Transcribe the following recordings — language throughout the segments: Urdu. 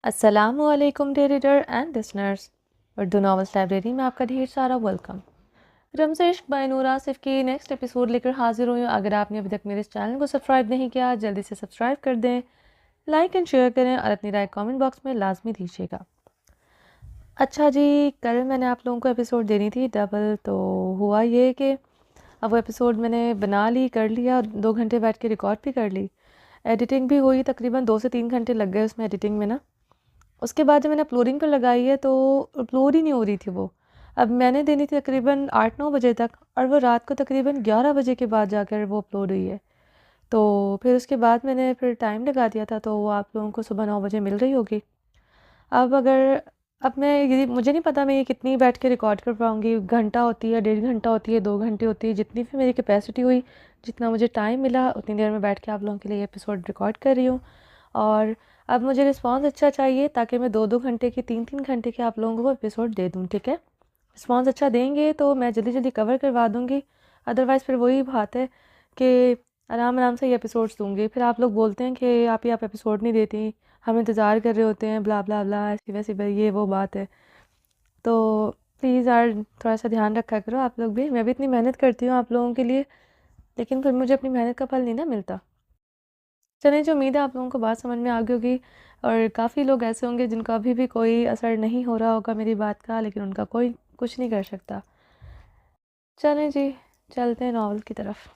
السلام علیکم dear reader and listeners, Urdu novels library میں آپ کا ڈھیر سارا ویلکم۔ رمز عشق بائی نور آصف کی نیکسٹ ایپیسوڈ لے کر حاضر ہوئی ہوں۔ اگر آپ نے ابھی تک میرے اس چینل کو سبسکرائب نہیں کیا جلدی سے سبسکرائب کر دیں، لائک اینڈ شیئر کریں اور اپنی رائے کامنٹ باکس میں لازمی دیجیے گا۔ اچھا جی، کل میں نے آپ لوگوں کو ایپیسوڈ دینی تھی ڈبل، تو ہوا یہ کہ اب وہ ایپیسوڈ میں نے بنا لی، کر لیا، 2 گھنٹے بیٹھ کے ریکارڈ بھی کر لی، ایڈیٹنگ بھی ہوئی، تقریباً 2 سے 3 گھنٹے لگ گئے اس میں ایڈیٹنگ میں نا۔ اس کے بعد جب میں نے اپلوڈنگ پر لگائی ہے تو اپلوڈ ہی نہیں ہو رہی تھی وہ۔ اب میں نے دینی تھی تقریباً 8-9 بجے تک، اور وہ رات کو تقریباً 11 بجے کے بعد جا کر وہ اپلوڈ ہوئی ہے۔ تو پھر اس کے بعد میں نے ٹائم لگا دیا تھا، تو وہ آپ لوگوں کو صبح 9 بجے مل رہی ہوگی۔ اب میں مجھے نہیں پتا میں یہ کتنی بیٹھ کے ریکارڈ کر پاؤں گی، گھنٹہ ہوتی ہے، 1.5 گھنٹہ ہوتی ہے، 2 گھنٹے ہوتی ہے، جتنی بھی میری کیپیسٹی ہوئی، جتنا مجھے ٹائم ملا اتنی دیر میں بیٹھ کے آپ لوگوں کے لیے ایپیسوڈ ریکارڈ کر رہی ہوں۔ اور اب مجھے رسپانس اچھا چاہیے تاکہ میں 2-2 گھنٹے کی 3-3 گھنٹے کے آپ لوگوں کو ایپیسوڈ دے دوں، ٹھیک ہے؟ رسپانس اچھا دیں گے تو میں جلدی جلدی کور کروا دوں گی، ادروائز پھر وہی بات ہے کہ آرام سے یہ ایپیسوڈس دوں گی، پھر آپ لوگ بولتے ہیں کہ آپ ایپیسوڈ نہیں دیتی، ہم انتظار کر رہے ہوتے ہیں، بلا بلا بلا، ایسی ویسی یہ وہ بات ہے۔ تو پلیز یار تھوڑا سا دھیان رکھا کرو آپ لوگ بھی، میں بھی اتنی محنت کرتی ہوں آپ لوگوں کے لیے، لیکن پھر مجھے اپنی محنت کا پھل نہیں نا ملتا۔ چلیں جو امید ہے آپ لوگوں کو بات سمجھ میں آ گئی ہوگی، اور کافی لوگ ایسے ہوں گے جن کا ابھی بھی کوئی اثر نہیں ہو رہا ہوگا میری بات کا، لیکن ان کا کوئی کچھ نہیں کر سکتا۔ چلیں جی، چلتے ہیں ناول کی طرف۔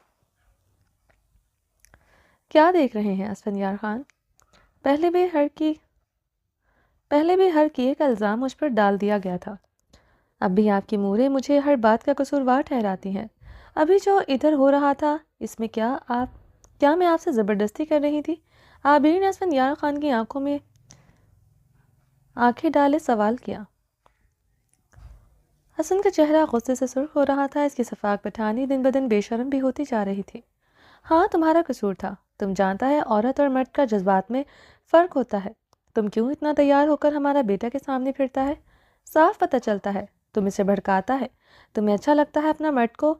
کیا دیکھ رہے ہیں اسفند یار خان؟ پہلے بھی ہر کی ایک الزام مجھ پر ڈال دیا گیا تھا، اب بھی آپ کی موریں مجھے ہر بات کا قصوروار ٹھہراتی ہیں۔ ابھی جو ادھر ہو رہا تھا اس میں کیا میں آپ سے زبردستی کر رہی تھی؟ عابر نے اسفند یار خان کی آنکھوں میں آنکھیں ڈالے سوال کیا۔ حسن کا چہرہ غصے سے سرخ ہو رہا تھا، اس کی صفاق پٹھانی دن بدن بے شرم بھی ہوتی جا رہی تھی۔ ہاں تمہارا قصور تھا، تم جانتا ہے عورت اور مرد کا جذبات میں فرق ہوتا ہے، تم کیوں اتنا تیار ہو کر ہمارا بیٹا کے سامنے پھرتا ہے؟ صاف پتہ چلتا ہے تم اسے بھڑکاتا ہے، تمہیں اچھا لگتا ہے اپنا مرد کو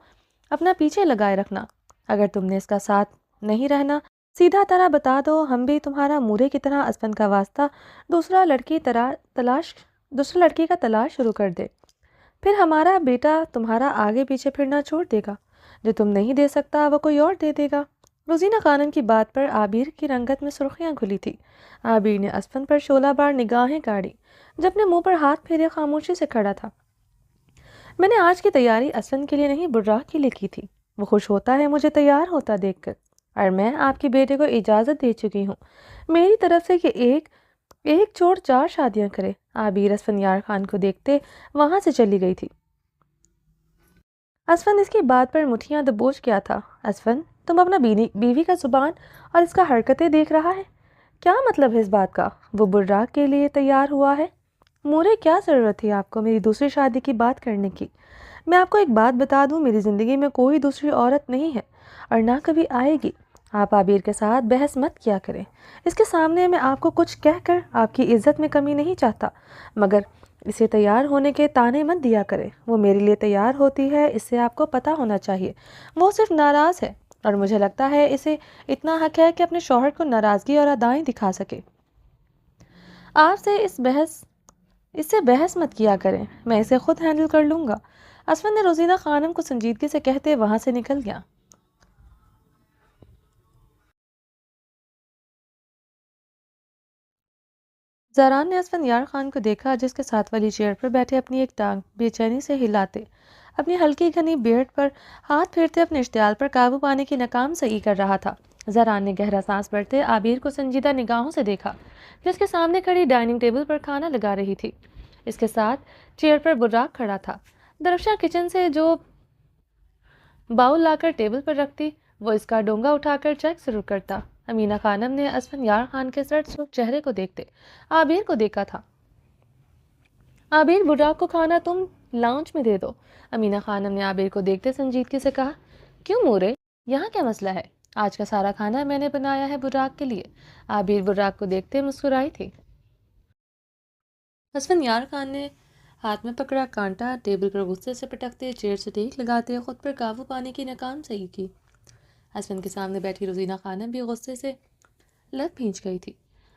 اپنا پیچھے لگائے رکھنا۔ اگر تم نے اس کا ساتھ نہیں رہنا، سیدھا طرح بتا دو، ہم بھی تمہارا مورے کی طرح اسفند کا واسطہ دوسرا لڑکی کا تلاش شروع کر دے، پھر ہمارا بیٹا تمہارا آگے پیچھے پھرنا چھوڑ دے گا، جو تم نہیں دے سکتا وہ کوئی اور دے دے گا۔ روزینہ خانم کی بات پر عابر کی رنگت میں سرخیاں کھلی تھی۔ عابر نے اسفند پر شعلہ بار نگاہیں گاڑی، جو اپنے منہ پر ہاتھ پھیرے خاموشی سے کھڑا تھا۔ میں نے آج کی تیاری اسفند کے لیے نہیں براق کے لیے کی تھی، وہ خوش ہوتا ہے مجھے تیار ہوتا دیکھ کر، اور میں آپ کے بیٹے کو اجازت دے چکی ہوں میری طرف سے کہ ایک چھوڑ 4 شادیاں کرے۔ عابر اسفند یار خان کو دیکھتے وہاں سے چلی گئی تھی۔ اسفند اس کی بات پر مٹھیاں دبوچ کیا تھا۔ اسفند تم اپنا بیوی کا زبان اور اس کا حرکتیں دیکھ رہا ہے، کیا مطلب ہے اس بات کا؟ وہ براق کے لیے تیار ہوا ہے؟ مورے کیا ضرورت تھی آپ کو میری دوسری شادی کی بات کرنے کی؟ میں آپ کو ایک بات بتا دوں، میری زندگی میں کوئی دوسری عورت نہیں ہے اور نہ کبھی آئے گی۔ آپ عابر کے ساتھ بحث مت کیا کریں، اس کے سامنے میں آپ کو کچھ کہہ کر آپ کی عزت میں کمی نہیں چاہتا، مگر اسے تیار ہونے کے تانے مت دیا کرے، وہ میرے لیے تیار ہوتی ہے، اس سے آپ کو پتہ ہونا چاہیے۔ وہ صرف ناراض ہے اور مجھے لگتا ہے اسے اتنا حق ہے کہ اپنے شوہر کو ناراضگی اور ادائیں دکھا سکے۔ آپ سے اس سے بحث مت کیا کریں، میں اسے خود ہینڈل کر لوں گا۔ اسفند نے روزینہ خانم کو سنجیدگی سے کہتے وہاں سے نکل گیا۔ زاران نے اسفند یار خان کو دیکھا جس کے ساتھ والی چیئر پر بیٹھے اپنی ایک ٹانگ بے چینی سے ہلاتے، اپنی ہلکی گھنی بیئرڈ پر ہاتھ پھیرتے اپنے اشتعال پر قابو پانے کی ناکام سعی کر رہا تھا۔ زاران نے گہرا سانس بھرتے عابر کو سنجیدہ نگاہوں سے دیکھا، جس کے سامنے کھڑی ڈائننگ ٹیبل پر کھانا لگا رہی تھی۔ اس کے ساتھ چیئر پر براق کھڑا تھا۔ درفشاں کچن سے جو باؤل لا کر ٹیبل پر رکھتی، وہ اس کا ڈونگا اٹھا کر چیک شروع کرتا۔ امینہ خانم نے اسفند یار خان کے سرد سرخ چہرے کو دیکھتے عابر کو دیکھا تھا۔ عابر براق کو کھانا تم لاؤنج میں دے دو، امینہ خانم نے عابر کو دیکھتے سنجیدگی سے کہا۔ کیوں مورے، یہاں کیا مسئلہ ہے؟ آج کا سارا کھانا میں نے بنایا ہے براق کے لیے۔ عابر براق کو دیکھتے مسکرائی تھی۔ اسفند یار خان نے ہاتھ میں پکڑا کانٹا ٹیبل پر غصے سے پٹکتے چیئر سے ٹیک لگاتے خود پر قابو پانے کی ناکام صحیح کی۔ اسفند کے سامنے بیٹھی روزینہ خانم بھی غصے سے لب بھینچ گئی تھی۔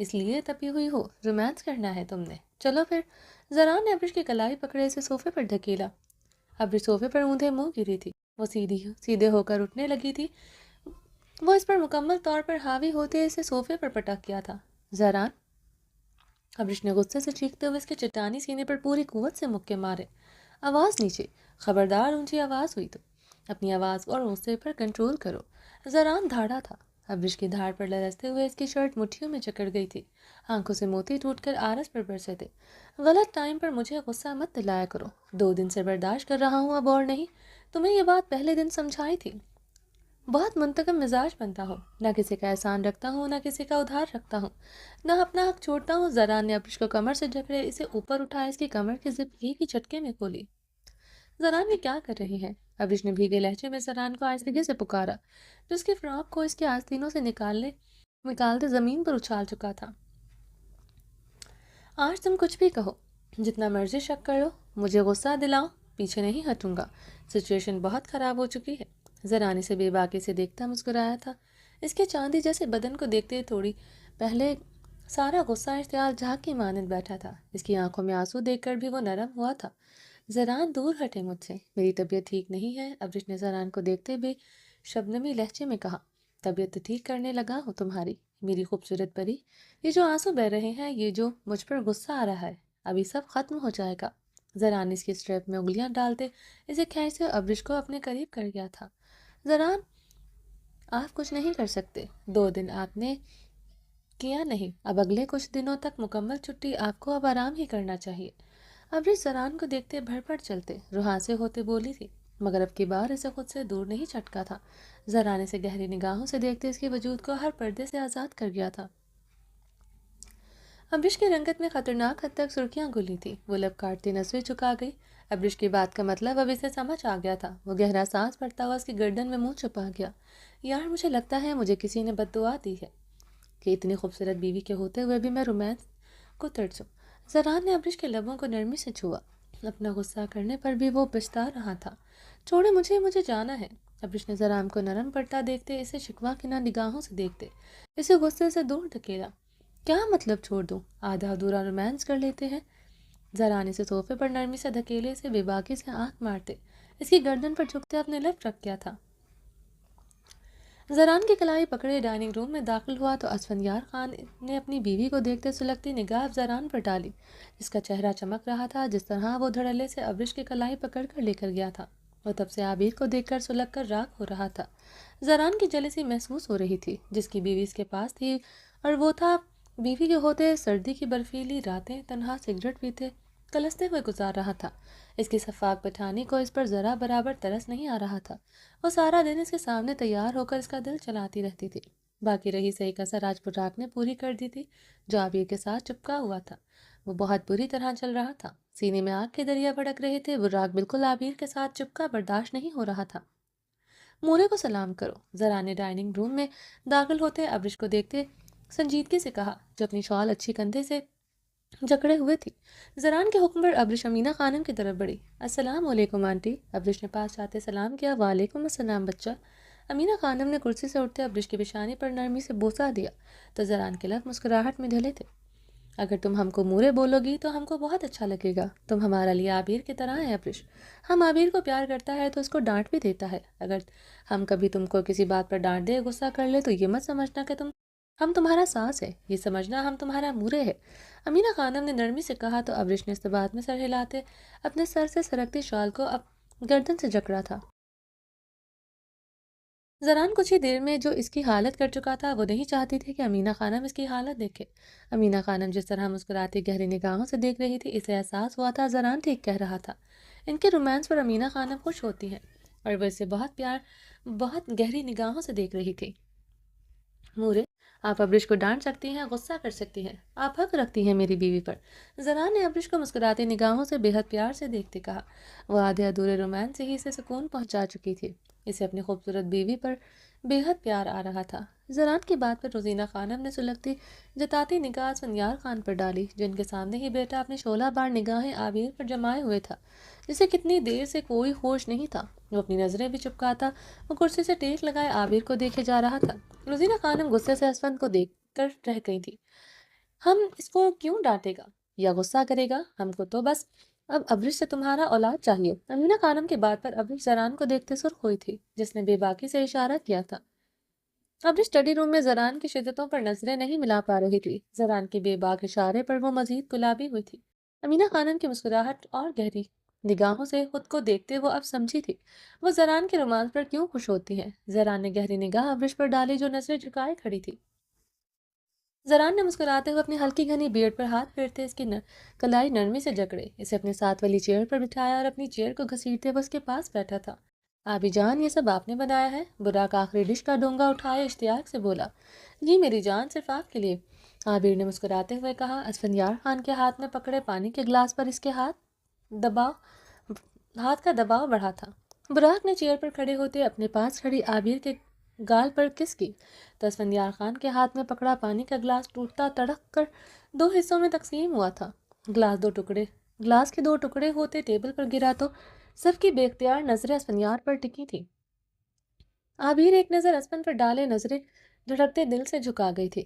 اس لیے تپی ہوئی ہو؟ رومانس کرنا ہے تم نے؟ چلو پھر۔ زران نے ابرش کی کلائی پکڑے اسے صوفے پر دھکیلا۔ ابرش صوفے پر اونھے منہ گری تھی۔ وہ سیدھے ہو کر اٹھنے لگی تھی۔ وہ اس پر مکمل طور پر حاوی ہوتے اسے صوفے پر پٹک کیا تھا۔ زران! ابرش نے غصے سے چیختے ہوئے اس کے چٹانی سینے پر پوری قوت سے مکے مارے۔ آواز نیچے! خبردار اونچی آواز ہوئی تو اپنی آواز اور غصے پر کنٹرول کرو۔ زران دھاڑا تھا۔ ابرش کی دھاڑ پر لرزتے ہوئے اس کی شرٹ مٹھیوں میں جکڑ گئی تھی۔ آنکھوں سے موتی ٹوٹ کر آرس پر برسے تھے۔ غلط ٹائم پر مجھے غصہ مت دلایا کرو۔ 2 دن سے برداشت کر رہا ہوں اب اور نہیں۔ تمہیں یہ بات پہلے دن سمجھائی تھی۔ بہت منتقم مزاج بنتا ہو، نہ کسی کا احسان رکھتا ہوں نہ کسی کا ادھار رکھتا ہوں، نہ اپنا حق چھوڑتا ہوں۔ زران نے ابرش کو کمر سے جکڑے اسے اوپر اٹھایا، اس کی کمر کی زپ ایک ہی جھٹکے میں کھولی۔ زران یہ کیا کر رہی ہے؟ ابرش نے بھیگے لہجے میں زران کو آہستگی سے پکارا، جو اس کی فراق کو اس کے آستینوں سے نکالتے زمین پر اچھال چکا تھا۔ آج تم کچھ بھی کہو، جتنا مرضی شک کر لو، مجھے غصہ دلاؤ، پیچھے نہیں ہٹوں گا۔ سچویشن بہت خراب ہو چکی ہے۔ زران اسے بے باکی سے دیکھتا مسکرایا تھا۔ اس کے چاندی جیسے بدن کو دیکھتے تھوڑی پہلے سارا غصہ اشتعال جھاگ کی مانند بیٹھا تھا۔ اس کی آنکھوں میں آنسو دیکھ کر بھی وہ نرم ہوا تھا۔ زران دور ہٹے مجھ سے، میری طبیعت ٹھیک نہیں ہے۔ ابرش نے زران کو دیکھتے بھی شبنمی لہجے میں کہا۔ طبیعت تو ٹھیک کرنے لگا ہوں تمہاری، میری خوبصورت پری۔ یہ جو آنسو بہ رہے ہیں، یہ جو مجھ پر غصہ آ رہا ہے، ابھی سب ختم ہو جائے گا۔ زران اس کی اسٹریپ میں انگلیاں ڈالتے اسے کھینچتے ابرش کو اپنے قریب کر گیا تھا۔ زران، آپ کچھ نہیں کر سکتے۔ 2 دن آپ نے کیا نہیں، اب اگلے کچھ دنوں تک مکمل چھٹی، آپ کو اب آرام ہی کرنا چاہیے۔ ابرش زران کو دیکھتے بھڑ بھڑ چلتے روحانسے ہوتے بولی تھی، مگر اب کی بار اسے خود سے دور نہیں چھٹکا تھا۔ زران اسے گہری نگاہوں سے دیکھتے اس کے وجود کو ہر پردے سے آزاد کر گیا تھا۔ ابرش کی رنگت میں خطرناک حد تک سرخیاں گھلی تھی۔ وہ لب کاٹتی نظریں چکا گئی۔ ابرش کی بات کا مطلب اب اسے سمجھ آ گیا تھا۔ وہ گہرا سانس بھرتا ہوا اس کی گردن میں منہ چھپا گیا۔ یار، مجھے لگتا ہے مجھے کسی نے بد دعا دی ہے کہ اتنی خوبصورت بیوی کے ہوتے ہوئے بھی میں رومانس کو ترسوں۔ زران نے ابرش کے لبوں کو نرمی سے چھوا۔ اپنا غصہ کرنے پر بھی وہ پچھتا رہا تھا۔ چھوڑے مجھے جانا ہے۔ ابرش نے زران کو نرم پڑتا دیکھتے اسے شکوہ کی نگاہوں سے دیکھتے اسے غصے سے دور دھکیلا۔ کیا مطلب چھوڑ دوں؟ آدھا ادھورا رومانس کر لیتے ہیں۔ زران اسے صوفے پر نرمی سے دھکیلے اسے بے باکی سے آنکھ مارتے اس کی گردن پر جھکتے اپنے لب رکھ گیا تھا۔ زران کی کلائی پکڑے ڈائننگ روم میں داخل ہوا تو اسفندیار خان نے اپنی بیوی کو دیکھتے سلگتی نگاہ زران پر ڈالی، جس کا چہرہ چمک رہا تھا جس طرح وہ دھڑلے سے ابرش کی کلائی پکڑ کر لے کر گیا تھا۔ وہ تب سے عابر کو دیکھ کر سلگ کر راکھ ہو رہا تھا۔ زران کی جلسی محسوس ہو رہی تھی، جس کی بیوی اس کے پاس تھی، اور وہ تھا بیوی کے ہوتے سردی کی برفیلی راتیں تنہا سگریٹ پیتے کلستے ہوئے گزار رہا تھا۔ اس کی شفاف پٹھانی کو اس پر ذرا برابر ترس نہیں آ رہا تھا۔ وہ سارا دن اس کے سامنے تیار ہو کر اس کا دل چلاتی رہتی تھی۔ باقی رہی صحیح کسر آج براق نے پوری کر دی تھی، جو عابر کے ساتھ چپکا ہوا تھا۔ وہ بہت بری طرح چل رہا تھا، سینے میں آگ کے دریا بھڑک رہے تھے۔ براق بالکل عابر کے ساتھ چپکا برداشت نہیں ہو رہا تھا۔ مورے کو سلام کرو، زران نے ڈائننگ روم میں داخل ہوتے ابرش کو دیکھتے سنجیدگی سے کہا، جو اپنی شال اچھی کندھے سے جکڑے ہوئے تھی۔ زران کے حکم پر ابرش امینہ خانم کی طرف بڑھی۔ السلام علیکم آنٹی۔ ابرش نے پاس جاتے سلام کیا۔ وعلیکم السلام بچہ۔ امینہ خانم نے کرسی سے اٹھتے ابرش کی پیشانی پر نرمی سے بوسہ دیا تو زران کے لب مسکراہٹ میں ڈھلے تھے۔ اگر تم ہم کو مورے بولو گی تو ہم کو بہت اچھا لگے گا۔ تم ہمارا لیے عابر کی طرح ہے ابرش۔ ہم عابر کو پیار کرتا ہے تو اس کو ڈانٹ بھی دیتا ہے۔ اگر ہم کبھی تم کو کسی بات پر ڈانٹ دے غصہ کر لے تو یہ مت سمجھنا کہ ہم تمہارا ساس ہے، یہ سمجھنا ہم تمہارا مورے ہے۔ امینہ خانم نے نرمی سے کہا تو ابرش نے استباط میں سر ہلاتے اپنے سر سے سرکتی شال کو اب گردن سے جکڑا تھا۔ زران کچھ ہی دیر میں جو اس کی حالت کر چکا تھا، وہ نہیں چاہتی تھی کہ امینہ خانم اس کی حالت دیکھے۔ امینہ خانم جس طرح مسکراتی گہری نگاہوں سے دیکھ رہی تھی، اسے احساس ہوا تھا زران ٹھیک کہہ رہا تھا۔ ان کے رومانس پر امینہ خانم خوش ہوتی ہے، اور وہ اسے بہت گہری نگاہوں سے دیکھ رہی تھی۔ مورے، آپ ابرش کو ڈانٹ سکتی ہیں، غصہ کر سکتی ہیں، آپ حق رکھتی ہیں میری بیوی پر۔ زران نے ابرش کو مسکراتی نگاہوں سے بے حد پیار سے دیکھتے کہا۔ وہ آدھے ادھورے رومانس سے ہی اسے سکون پہنچا چکی تھی۔ اسے اپنی خوبصورت بیوی پر بے حد پیار آ رہا تھا۔ زران کی بات پر روزینہ خانم نے سلگتی جتاتی نگاہ اسفندیار خان پر ڈالی، جن کے سامنے ہی بیٹا اپنی شعلہ بار نگاہیں عابر پر جمائے ہوئے تھا، جسے کتنی دیر سے کوئی ہوش نہیں تھا۔ وہ اپنی نظریں بھی چپکاتا وہ کرسی سے ٹیک لگائے عابر کو دیکھے جا رہا تھا۔ روزینہ خانم غصے سے اسفند کو دیکھ کر رہ گئی تھی۔ ہم اس کو کیوں ڈانٹے گا یا غصہ کرے گا؟ ہم کو تو بس اب ابرش سے تمہارا اولاد چاہیے۔ امینہ خانم کی بات پر ابرش زران کو دیکھتے سرخ ہوئی تھی، جس نے بے باکی سے اشارہ کیا تھا۔ ابرش اسٹڈی روم میں زران کی شدتوں پر نظریں نہیں ملا پا رہی تھی۔ زران کے بے باک اشارے پر وہ مزید گلابی ہوئی تھی۔ امینہ خانم کی مسکراہٹ اور گہری نگاہوں سے خود کو دیکھتے وہ اب سمجھی تھی وہ زران کے رومانس پر کیوں خوش ہوتی ہے۔ زران نے گہری نگاہ ابرش پر ڈالی جو نظریں جھکائے کھڑی تھی۔ زران نے مسکراتے ہوئے اپنی ہلکی گھنی بیئرڈ پر ہاتھ پھیرتے اس کی کلائی نرمی سے جکڑے، اسے اپنے ساتھ والی چیئر پر بٹھایا اور اپنی چیئر کو گھسیٹتے وہ اس کے پاس بیٹھا تھا۔ آبی جان، یہ سب آپ نے بنایا ہے؟ براق آخری ڈش کا ڈونگا اٹھائے اشتیاق سے بولا۔ جی میری جان، صرف آپ کے لیے، عابر نے مسکراتے ہوئے کہا۔ اسفندیار خان کے ہاتھ میں پکڑے پانی کے گلاس پر اس کے ہاتھ کا دباؤ بڑھا تھا۔ براق نے چیئر پر کھڑے ہوتے اپنے پاس کھڑی عابر کے گال پر کس کی تو اسفندیار خان کے ہاتھ میں پکڑا پانی کا گلاس ٹوٹتا تڑک کر 2 حصوں میں تقسیم ہوا تھا۔ گلاس کے 2 ٹکڑے ہوتے ٹیبل پر گرا تو سب کی بے اختیار نظریں اسفندیار پر ٹکی تھی۔ عابر ایک نظر اسفند پر ڈالے نظریں دھڑکتے دل سے جھکا گئی تھی۔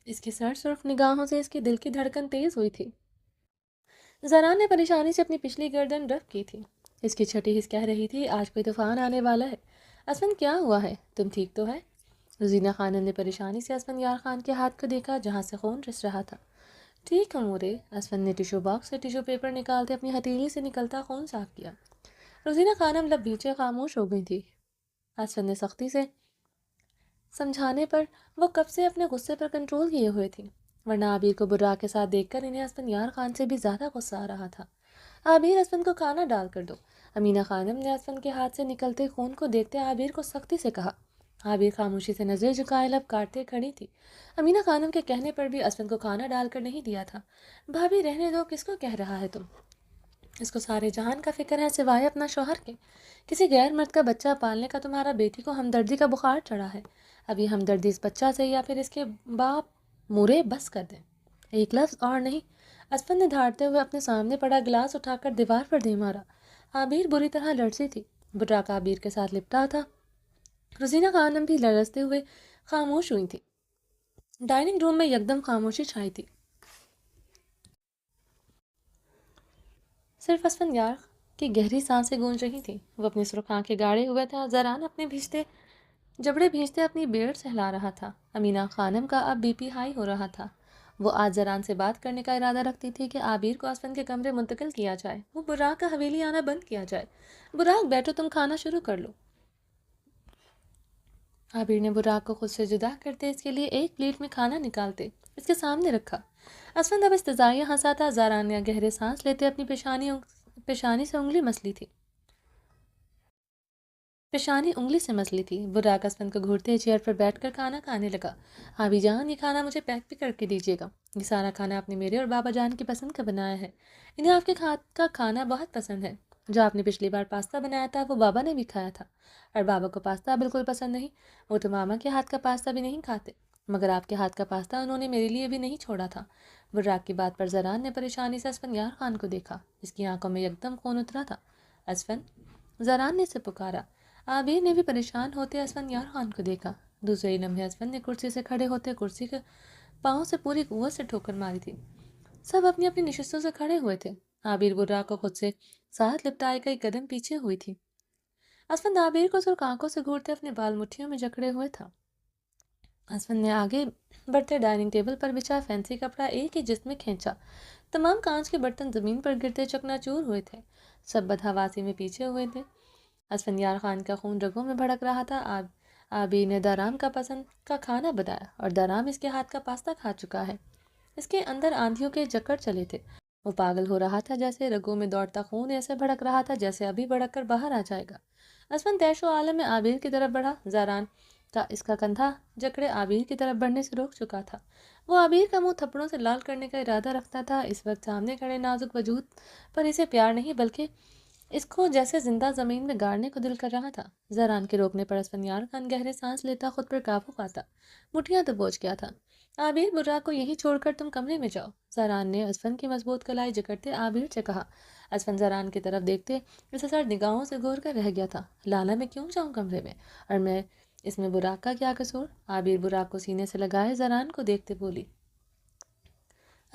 اس کی سرخ نگاہوں سے اس کی دل کی دھڑکن تیز ہوئی تھی۔ زران نے پریشانی سے اپنی پچھلی گردن رف کی تھی۔ اس کی چھٹی حس کہہ رہی تھی آج کوئی طوفان آنے والا ہے۔ اسفند کیا ہوا ہے؟ تم ٹھیک تو ہے؟ روزینہ خانم نے پریشانی سے اسفندیار خان کے ہاتھ کو دیکھا جہاں سے خون رس رہا تھا۔ ٹھیک ہوں مورے، اسفند نے ٹیشو باکس سے ٹیشو پیپر نکالتے اپنی ہتھیلی سے نکلتا خون صاف کیا۔ روزینہ خانم لب بھیچے خاموش ہو گئی تھی۔ اسفند نے سختی سے سمجھانے پر وہ کب سے اپنے غصے پر کنٹرول کیے ہوئے تھی، ورنہ عابر کو براق کے ساتھ دیکھ کر انہیں اسفندیار خان سے بھی زیادہ غصہ آ رہا تھا۔ عابر، اسفند کو کھانا ڈال کر دو، امینہ خانم نے اسفند کے ہاتھ سے نکلتے خون کو دیکھتے عابر کو سختی سے کہا۔ عابر خاموشی سے نظر جھکائے لب کاٹتے کھڑی تھی۔ امینہ خانم کے کہنے پر بھی اسفند کو کھانا ڈال کر نہیں دیا تھا۔ بھابھی رہنے دو، کس کو کہہ رہا ہے تم؟ اس کو سارے جہان کا فکر ہے سوائے اپنا شوہر کے۔ کسی غیر مرد کا بچہ پالنے کا تمہارا بیٹی کو ہمدردی کا بخار چڑھا ہے۔ اب یہ ہمدردی اس بچہ سے یا پھر اس کے باپ مورے بس کر دیں، ایک لفظ اور نہیں۔ اسفند نے دھاڑتے ہوئے اپنے سامنے پڑا گلاس اٹھا کر دیوار پر دے مارا۔ عابر بری طرح لرزی تھی۔ براق عابر کے ساتھ لپٹا تھا۔ روزینہ خانم بھی لرزتے ہوئے خاموش ہوئی تھی۔ ڈائننگ روم میں یکدم خاموشی چھائی تھی۔ صرف اسفندیار کی گہری سانسیں گونج رہی تھیں۔ وہ اپنی سرخ آنکھیں گاڑے ہوئے تھا۔ زران اپنے جبڑے بھیجتے اپنی بیئرڈ سہلا رہا تھا۔ امینہ خانم کا اب بی پی ہائی ہو رہا تھا۔ وہ آج زران سے بات کرنے کا ارادہ رکھتی تھی کہ عابر کو اسفند کے کمرے منتقل کیا جائے، وہ براق کا حویلی آنا بند کیا جائے۔ براق بیٹھو، تم کھانا شروع کر لو۔ عابر نے براق کو خود سے جدا کرتے اس کے لیے ایک پلیٹ میں کھانا نکالتے اس کے سامنے رکھا۔ اسفند اب استضاعیہ ہنسا تھا۔ زران نے گہرے سانس لیتے اپنی پیشانی سے انگلی مسلی تھی۔ براق اسفند کو گھورتے چیئر پر بیٹھ کر کھانا کھانے لگا۔ آبی جان، یہ کھانا مجھے پیک بھی کر کے دیجیے گا۔ یہ سارا کھانا آپ نے میرے اور بابا جان کی پسند کا بنایا ہے۔ انہیں آپ کے ہاتھ کا کھانا بہت پسند ہے۔ جو آپ نے پچھلی بار پاستا بنایا تھا وہ بابا نے بھی کھایا تھا، اور بابا کو پاستا بالکل پسند نہیں۔ وہ تو ماما کے ہاتھ کا پاستا بھی نہیں کھاتے، مگر آپ کے ہاتھ کا پاستا انہوں نے میرے لیے بھی نہیں چھوڑا تھا۔ براق کی بات پر زران نے پریشانی سے اسفندیار خان کو دیکھا۔ اس کی آنکھوں میں یکدم خون اترا تھا۔ اسفند، زران نے اسے پکارا۔ عابر نے بھی پریشان ہوتے اسفندیار خان کو دیکھا۔ دوسرے ہی لمحے اسفند نے کرسی سے کھڑے ہوتے کرسی کے پاؤں سے پوری قوت سے ٹھوکر ماری تھی۔ سب اپنی اپنی نشستوں سے کھڑے ہوئے تھے۔ عابر براق کو خود سے ساتھ لپٹائے کئی قدم پیچھے ہوئی تھی۔ اسفند عابر کو سرخ آنکھوں سے گھورتے اپنے بال مٹھیوں میں جکڑے ہوئے تھا۔ اسفند نے آگے بڑھتے ڈائننگ ٹیبل پر بچھا فینسی کپڑا ایک ہی جسم میں کھینچا۔ تمام کانچ کے برتن زمین پر گرتے چکنا چور ہوئے تھے۔ سب بدحواسی میں پیچھے ہوئے تھے۔ اسفندیار خان کا خون رگوں میں بھڑک رہا تھا۔ عابر نے دارام کا پسند کا کھانا بنایا اور دارام اس کے ہاتھ کا پاستا کھا چکا ہے۔ اس کے اندر آندھیوں کے چکر چلے تھے۔ وہ پاگل ہو رہا تھا جیسے رگوں میں دوڑتا خون ایسے بھڑک رہا تھا جیسے ابھی بھڑک کر باہر آ جائے گا۔ اسفند تیش و عالم میں عابر کی طرف بڑھا۔ زران کا اس کا کندھا جکڑے عابر کی طرف بڑھنے سے روک چکا تھا۔ وہ عابر کا منہ تھپڑوں سے لال کرنے کا ارادہ رکھتا تھا۔ اس وقت سامنے کھڑے نازک وجود پر اسے پیار نہیں بلکہ اس کو جیسے زندہ زمین میں گاڑنے کو دل کر رہا تھا۔ زران کے روکنے پر اسفندیار خان گہرے سانس لیتا خود پر قابو پاتا۔ مٹھیاں تو بوجھ گیا تھا۔ عابر، براق کو یہی چھوڑ کر تم کمرے میں جاؤ، زران نے اسفند کی مضبوط کلائی جکڑتے عابر سے کہا۔ اسفند زران کی طرف دیکھتے اسے سر نگاہوں سے گھور کر رہ گیا تھا۔ لالا، میں کیوں جاؤں کمرے میں، اور میں اس میں براق کا کیا قصور؟ عابر براق کو سینے سے لگائے زران کو دیکھتے بولی۔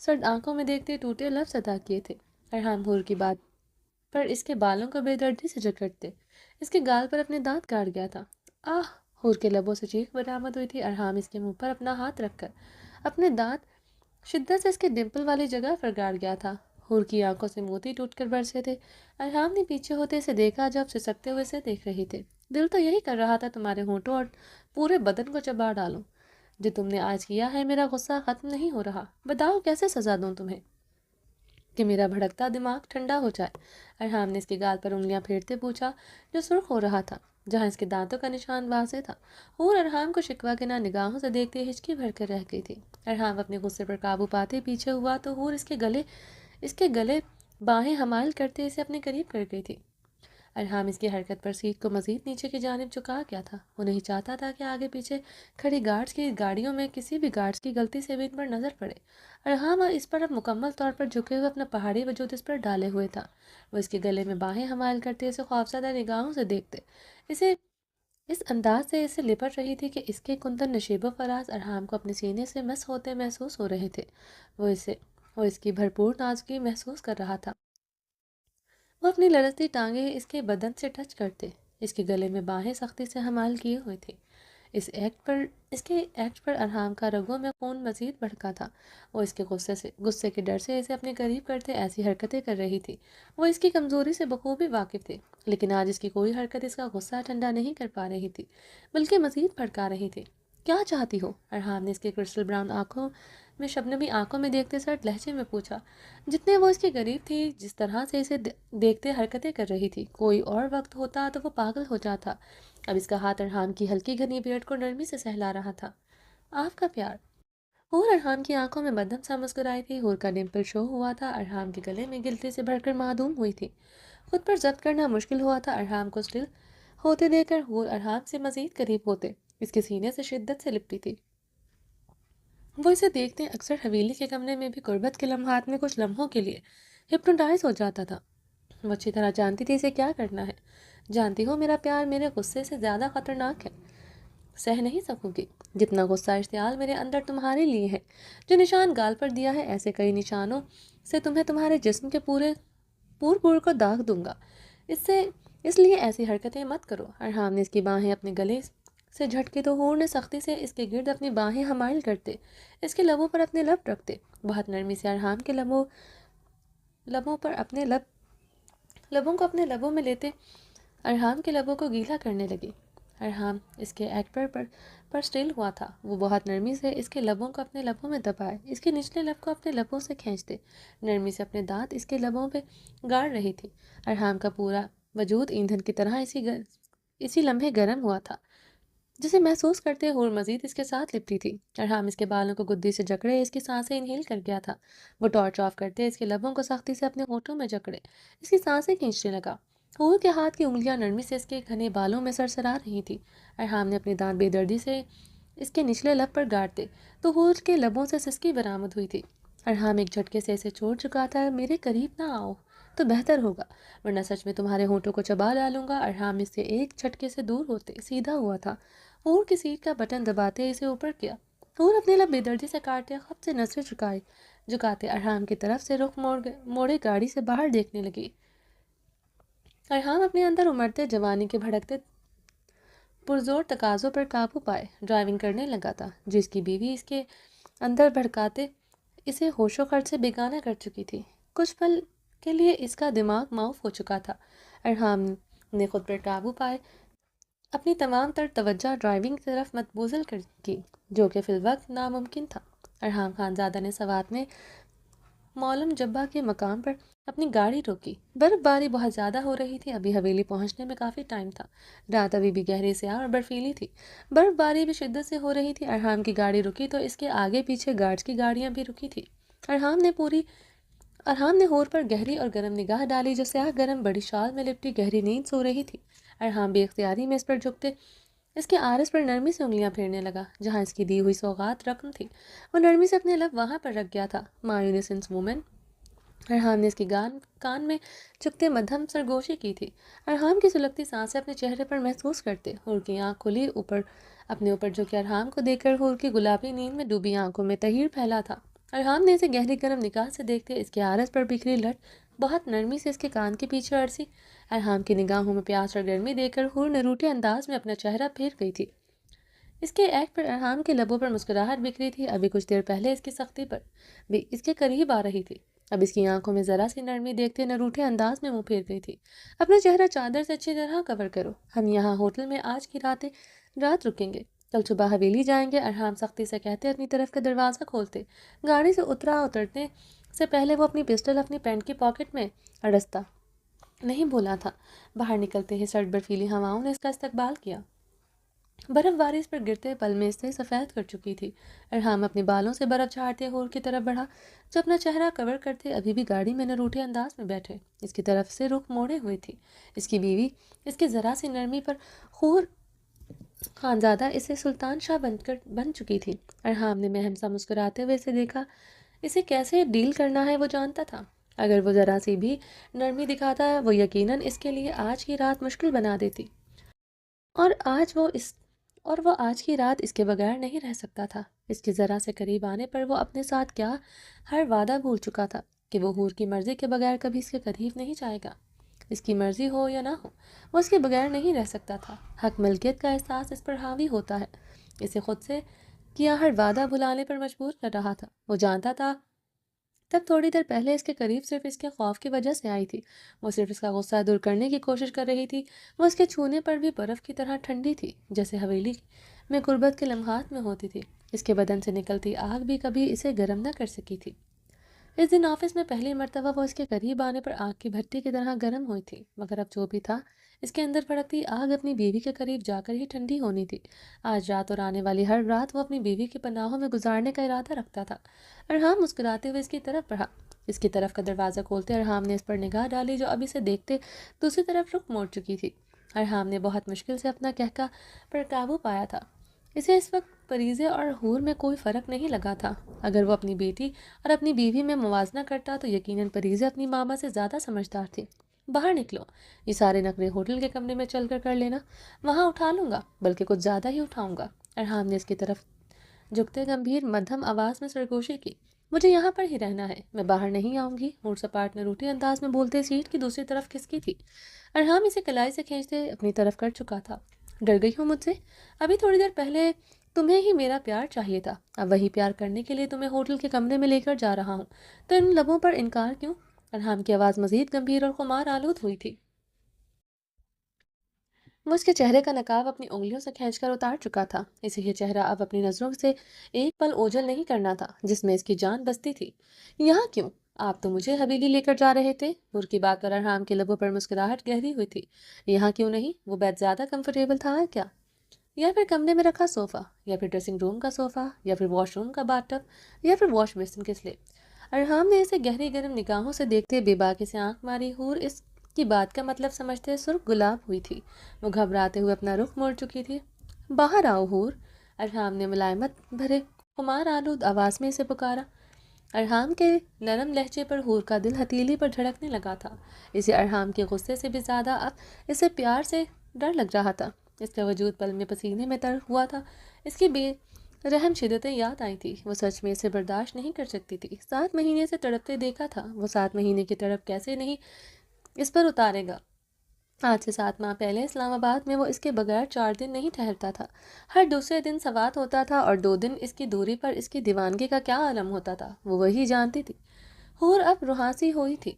سرد آنکھوں میں دیکھتے ٹوٹے لفظ ادا کیے تھے۔ ارحام حور کی بات پر اس کے بالوں کو بے دردی سے جکڑتے اس کے گال پر اپنے دانت کاٹ گیا تھا۔ آہ! حور کے لبوں سے چیخ برآمد ہوئی تھی۔ ارحام اس کے منہ پر اپنا ہاتھ رکھ کر اپنے دانت شدت سے اس کے ڈمپل والی جگہ پر گاڑ گیا تھا۔ حور کی آنکھوں سے موتی ٹوٹ کر برسے تھے۔ ارحام نے پیچھے ہوتے اسے دیکھا جب سسکتے ہوئے سے دیکھ رہی تھے۔ دل تو یہی کر رہا تھا تمہارے ہونٹوں اور پورے بدن کو چبا ڈالوں۔ جو تم نے آج کیا ہے، میرا غصہ ختم نہیں ہو رہا۔ بتاؤ کیسے سزا دوں تمہیں کہ میرا بھڑکتا دماغ ٹھنڈا ہو جائے؟ ارحام نے اس کے گال پر انگلیاں پھیرتے پوچھا جو سرخ ہو رہا تھا، جہاں اس کے دانتوں کا نشان واضح تھا۔ حور ارحام کو شکوہ کے نہ نگاہوں سے دیکھتے ہچکی بھر کر رہ گئی تھی۔ ارحام اپنے غصے پر قابو پاتے پیچھے ہوا تو حور اس کے گلے باہیں حمائل کرتے اسے اپنے قریب کر گئی تھی۔ ارحام اس کی حرکت پر سیٹ کو مزید نیچے کی جانب جھکا گیا تھا۔ وہ نہیں چاہتا تھا کہ آگے پیچھے کھڑی گارڈز کی گاڑیوں میں کسی بھی گارڈز کی غلطی سے بھی ان پر نظر پڑے۔ ارحام اس پر اب مکمل طور پر جھکے ہوئے اپنا پہاڑی وجود اس پر ڈالے ہوئے تھا۔ وہ اس کے گلے میں باہیں حمائل کرتے اسے خوفزدہ نگاہوں سے دیکھتے اسے اس انداز سے اسے لپٹ رہی تھی کہ اس کے کندن نشیب و فراز ارحام کو اپنے سینے سے مس ہوتے محسوس ہو رہے تھے۔ وہ اس کی بھرپور نازکی محسوس کر رہا تھا۔ وہ اپنی لرزتی ٹانگیں اس کے بدن سے ٹچ کرتے اس کے گلے میں باہیں سختی سے حمال کیے ہوئے تھے۔ اس کے ایکٹ پر ارحام کا رگوں میں خون مزید بڑھکا تھا۔ وہ اس کے غصے کے ڈر سے اسے اپنے قریب کرتے ایسی حرکتیں کر رہی تھی۔ وہ اس کی کمزوری سے بخوبی واقف تھے، لیکن آج اس کی کوئی حرکت اس کا غصہ ٹھنڈا نہیں کر پا رہی تھی، بلکہ مزید بھڑکا رہی تھی۔ کیا چاہتی ہو؟ ارحام نے اس کے کرسٹل براؤن آنکھوں میں شبنمی آنکھوں میں دیکھتے سرد لہجے میں پوچھا۔ جتنے وہ اس کے قریب تھی، جس طرح سے اسے دیکھتے حرکتیں کر رہی تھی، کوئی اور وقت ہوتا تو وہ پاگل ہو جاتا۔ اب اس کا ہاتھ ارحام کی ہلکی گھنی بیئرڈ کو نرمی سے سہلا رہا تھا۔ آپ کا پیار۔ حور ارحام کی آنکھوں میں مدھم سا مسکرائی تھی۔ حور کا ڈمپل شو ہوا تھا، ارحام کے گلے میں گلٹی سے بھر کر معدوم ہوئی تھی۔ خود پر ضبط کرنا مشکل ہوا تھا۔ ارحام کو سٹل ہوتے دیکھ کر حور ارحام سے مزید قریب ہوتے اس کے سینے سے شدت سے لپٹی تھی۔ وہ اسے دیکھتے اکثر حویلی کے کمرے میں بھی قربت کے لمحات میں کچھ لمحوں کے لیے ہپنوٹائز ہو جاتا تھا۔ وہ اچھی طرح جانتی تھی اسے کیا کرنا ہے۔ جانتی ہو میرا پیار میرے غصے سے زیادہ خطرناک ہے، سہ نہیں سکوں گی جتنا غصہ اشتعال میرے اندر تمہارے لیے ہے۔ جو نشان گال پر دیا ہے، ایسے کئی نشانوں سے تمہیں تمہارے جسم کے پور کو داغ دوں گا۔ اس لیے ایسی حرکتیں مت کرو۔ ارحام نے اس کی باہیں اپنے گلے سے جھٹکی تو حور نے سختی سے اس کے گرد اپنی باہیں حمائل کرتے اس کے لبوں پر اپنے لب رکھتے بہت نرمی سے ارحام کے لبوں پر اپنے لبوں کو اپنے لبوں میں لیتے ارحام کے لبوں کو گیلا کرنے لگی۔ ارحام اس کے ایکٹ پر سٹل ہوا تھا۔ وہ بہت نرمی سے اس کے لبوں کو اپنے لبوں میں دبائے اس کے نچلے لب کو اپنے لبوں سے کھینچتے نرمی سے اپنے دانت اس کے لبوں پہ گاڑ رہی تھی۔ ارحام کا پورا وجود ایندھن کی طرح اسی لمحے گرم ہوا تھا، جسے محسوس کرتے حور مزید اس کے ساتھ لپٹی تھی۔ ارحام اس کے بالوں کو گدی سے جکڑے اس کی سانسیں انہیل کر گیا تھا۔ وہ ٹارچ آف کرتے اس کے لبوں کو سختی سے اپنے ہونٹوں میں جکڑے اس کی سانسیں کھینچنے لگا۔ حور کے ہاتھ کی انگلیاں نرمی سے اس کے گھنے بالوں میں سرسرا رہی تھی۔ ارحام نے اپنے دانت بے دردی سے اس کے نچلے لب پر گاڑتے تو حور کے لبوں سے سسکی برآمد ہوئی تھی۔ ارحام ایک جھٹکے سے اسے چھوڑ چکا تھا۔ میرے قریب نہ آؤ تو بہتر ہوگا، ورنہ سچ میں تمہارے ہونٹوں کو چبا ڈالوں گا۔ ارحام اس سے ایک جھٹکے سے دور ہوتے سیدھا ہوا تھا۔ حور کی سیٹ کا بٹن دباتے اسے اوپر کیا۔ حور اپنے لب بے دردی سے کاٹتے خفت سے نظریں جھکاتے ارحام کی طرف سے رخ موڑے گاڑی سے باہر دیکھنے لگی۔ ارحام اپنے اندر امڑتے جوانی کے بھڑکتے پرزور تقاضوں پر قابو پائے ڈرائیونگ کرنے لگا تھا، جس کی بیوی اس کے اندر بھڑکاتے اسے ہوش و خرد سے بیگانہ کر چکی تھی۔ کچھ پل کے لیے اس کا دماغ معاف ہو چکا تھا۔ ارحام نے خود پر قابو پائے اپنی تمام تر توجہ ڈرائیونگ کی طرف متبوزل کی، جو کہ فی الوقت ناممکن تھا۔ ارحام خانزادہ نے سوات میں مولم جبہ کے مقام پر اپنی گاڑی روکی۔ برف باری بہت زیادہ ہو رہی تھی، ابھی حویلی پہنچنے میں کافی ٹائم تھا۔ رات ابھی بھی گہری سیاہ اور برفیلی تھی، برف باری بھی شدت سے ہو رہی تھی۔ ارحام کی گاڑی رکی تو اس کے آگے پیچھے گارڈز کی گاڑیاں بھی رکی تھی۔ ارحام نے حور پر گہری اور گرم نگاہ ڈالی جو سیاہ گرم بڑی شال میں لپٹی گہری نیند سو رہی تھی۔ ارحام بے اختیاری میں اس پر جھکتے اس کے آرس پر نرمی سے انگلیاں پھیرنے لگا جہاں اس کی دی ہوئی سوغات رقم تھی۔ وہ نرمی سے اپنے لب وہاں پر رکھ گیا تھا۔ مایونیسنس مومن۔ ارحام نے اس کی کان میں چکتے مدھم سرگوشی کی تھی۔ ارحام کی سلگتی سانسیں اپنے چہرے پر محسوس کرتے حور کی آنکھ کھلی اپنے اوپر جو کہ ارحام کو دیکھ کر حور کی گلابی نیند میں ڈوبی آنکھوں میں تحیر پھیلا تھا۔ ارحام نے اسے گہری گرم نگاہ سے دیکھتے اس کے عارض پر بکھری لٹ بہت نرمی سے اس کے کان کے پیچھے عرصی۔ ارحام کی نگاہوں میں پیاس اور گرمی دیکھ کر حور نروٹے انداز میں اپنا چہرہ پھیر گئی تھی۔ اس کے ایک پر ارحام کے لبوں پر مسکراہٹ بکھری تھی۔ ابھی کچھ دیر پہلے اس کی سختی پر بھی اس کے قریب آ رہی تھی، اب اس کی آنکھوں میں ذرا سی نرمی دیکھتے نروٹے انداز میں منہ پھیر گئی تھی۔ اپنا چہرہ چادر سے اچھی طرح کور کرو، ہم یہاں ہوٹل میں آج کی رات رکیں گے، کل صبح حویلی جائیں گے، ارحام سختی سے کہتے اپنی طرف کا دروازہ کھولتے۔ گاڑی سے اترنے سے پہلے وہ اپنی پسٹل اپنی پینٹ کی پاکٹ میں اڑستا نہیں بولا تھا۔ باہر نکلتے ہی سرد برفیلی ہواؤں نے اس کا استقبال کیا، برف باری اس پر گرتے پل میں سے سفید کر چکی تھی۔ ارحام اپنے بالوں سے برف جھاڑتے ہور کی طرف بڑھا جو اپنا چہرہ کور کرتے ابھی بھی گاڑی میں نروٹے انداز میں بیٹھے اس کی طرف سے رخ موڑے ہوئے تھی۔ اس کی بیوی اس کی ذرا سی نرمی پر خور خانزادہ اسے سلطان شاہ بن چکی تھی۔ ارحام نے مہم سا مسکراتے ہوئے اسے دیکھا، اسے کیسے ڈیل کرنا ہے وہ جانتا تھا۔ اگر وہ ذرا سی بھی نرمی دکھاتا وہ یقیناً اس کے لیے آج کی رات مشکل بنا دیتی، اور وہ آج کی رات اس کے بغیر نہیں رہ سکتا تھا۔ اس کے ذرا سے قریب آنے پر وہ اپنے ساتھ کیا ہر وعدہ بھول چکا تھا کہ وہ حور کی مرضی کے بغیر کبھی اس کے قریب نہیں جائے گا۔ اس کی مرضی ہو یا نہ ہو وہ اس کے بغیر نہیں رہ سکتا تھا۔ حق ملکیت کا احساس اس پر حاوی ہوتا ہے، اسے خود سے کیا ہر وعدہ بھلانے پر مجبور کر رہا تھا۔ وہ جانتا تھا تب تھوڑی دیر پہلے اس کے قریب صرف اس کے خوف کی وجہ سے آئی تھی، وہ صرف اس کا غصہ دور کرنے کی کوشش کر رہی تھی۔ وہ اس کے چھونے پر بھی برف کی طرح ٹھنڈی تھی جیسے حویلی میں غربت کے لمحات میں ہوتی تھی۔ اس کے بدن سے نکلتی آگ بھی کبھی اسے گرم نہ کر سکی تھی۔ اس دن آفس میں پہلی مرتبہ وہ اس کے قریب آنے پر آگ کی بھٹی کی طرح گرم ہوئی تھی، مگر اب جو بھی تھا اس کے اندر بھڑکتی آگ اپنی بیوی کے قریب جا کر ہی ٹھنڈی ہونی تھی۔ آج رات اور آنے والی ہر رات وہ اپنی بیوی کی پناہوں میں گزارنے کا ارادہ رکھتا تھا۔ ارحام مسکراتے ہوئے اس کی طرف بڑھا، اس کی طرف کا دروازہ کھولتے ارحام نے اس پر نگاہ ڈالی جو اب اسے دیکھتے دوسری طرف رخ موڑ چکی تھی۔ ارحام نے بہت مشکل سے اپنا کہکا پر قابو پایا تھا۔ اسے اس وقت پریزے اور حور میں کوئی فرق نہیں لگا تھا۔ اگر وہ اپنی بیٹی اور اپنی بیوی میں موازنہ کرتا تو یقیناً پریزے اپنی ماما سے زیادہ سمجھدار تھی۔ باہر نکلو، یہ سارے نخرے ہوٹل کے کمرے میں چل کر لینا، وہاں اٹھا لوں گا، بلکہ کچھ زیادہ ہی اٹھاؤں گا۔ ارحام نے اس کی طرف جھکتے گمبھیر مدھم آواز میں سرگوشی کی، مجھے یہاں پر ہی رہنا ہے، میں باہر نہیں آؤں گی۔ حور سپاٹ نروٹے انداز میں بولتے سیٹ کی دوسری طرف کھسکی تھی۔ ارحام اسے کلائی سے کھینچتے اپنی طرف کر چکا تھا۔ ڈر گئی ہوں مجھ سے؟ ابھی تھوڑی دیر پہلے تمہیں ہی میرا پیار چاہیے تھا، اب وہی پیار کرنے کے لیے تمہیں ہوٹل کے کمرے میں لے کر جا رہا ہوں، تو ان لبوں پر انکار کیوں؟ ارحام کی آواز مزید گمبھیر اور خمار آلود ہوئی تھی۔ وہ اس کے چہرے کا نقاب اپنی انگلیوں سے کھینچ کر اتار چکا تھا، اسے یہ چہرہ اب اپنی نظروں سے ایک پل اوجھل نہیں کرنا تھا جس میں اس کی جان بستی تھی۔ یہاں کیوں؟ آپ تو مجھے حویلی لے کر جا رہے تھے۔ حور کی بات پر ارحام کے لبوں پر مسکراہٹ گہری ہوئی تھی۔ یہاں کیوں نہیں؟ وہ بیڈ زیادہ کمفرٹیبل تھا کیا؟ یا پھر کمرے میں رکھا صوفہ، یا پھر ڈریسنگ روم کا صوفہ، یا پھر واش روم کا باتھ ٹب، یا پھر واش بیسن کے سلیب؟ ارحام نے اسے گہری گرم نگاہوں سے دیکھتے بے باکی سے آنکھ ماری۔ حور اس کی بات کا مطلب سمجھتے سرخ گلاب ہوئی تھی، وہ گھبراتے ہوئے اپنا رخ موڑ چکی تھی۔ باہر آؤ حور، ارحام نے ملائمت بھرے خمار آلود آواز میں اسے پکارا۔ ارحام کے نرم لہجے پر حور کا دل ہتیلی پر دھڑکنے لگا تھا۔ اسے ارحام کے غصے سے بھی زیادہ اب اسے پیار سے ڈر لگ رہا تھا۔ اس کا وجود پل میں پسینے میں تر ہوا تھا، اس کی بے رحم شدتیں یاد آئی تھی۔ وہ سچ میں اسے برداشت نہیں کر سکتی تھی۔ 7 مہینے سے تڑپتے دیکھا تھا، وہ 7 مہینے کی تڑپ کیسے نہیں اس پر اتارے گا؟ آج سے 7 ماہ پہلے اسلام آباد میں وہ اس کے بغیر 4 دن نہیں ٹھہرتا تھا۔ ہر دوسرے دن سوات ہوتا تھا اور 2 دن اس کی دوری پر اس کی دیوانگی کا کیا عالم ہوتا تھا وہ وہی جانتی تھی۔ حور اب روحانسی ہوئی تھی،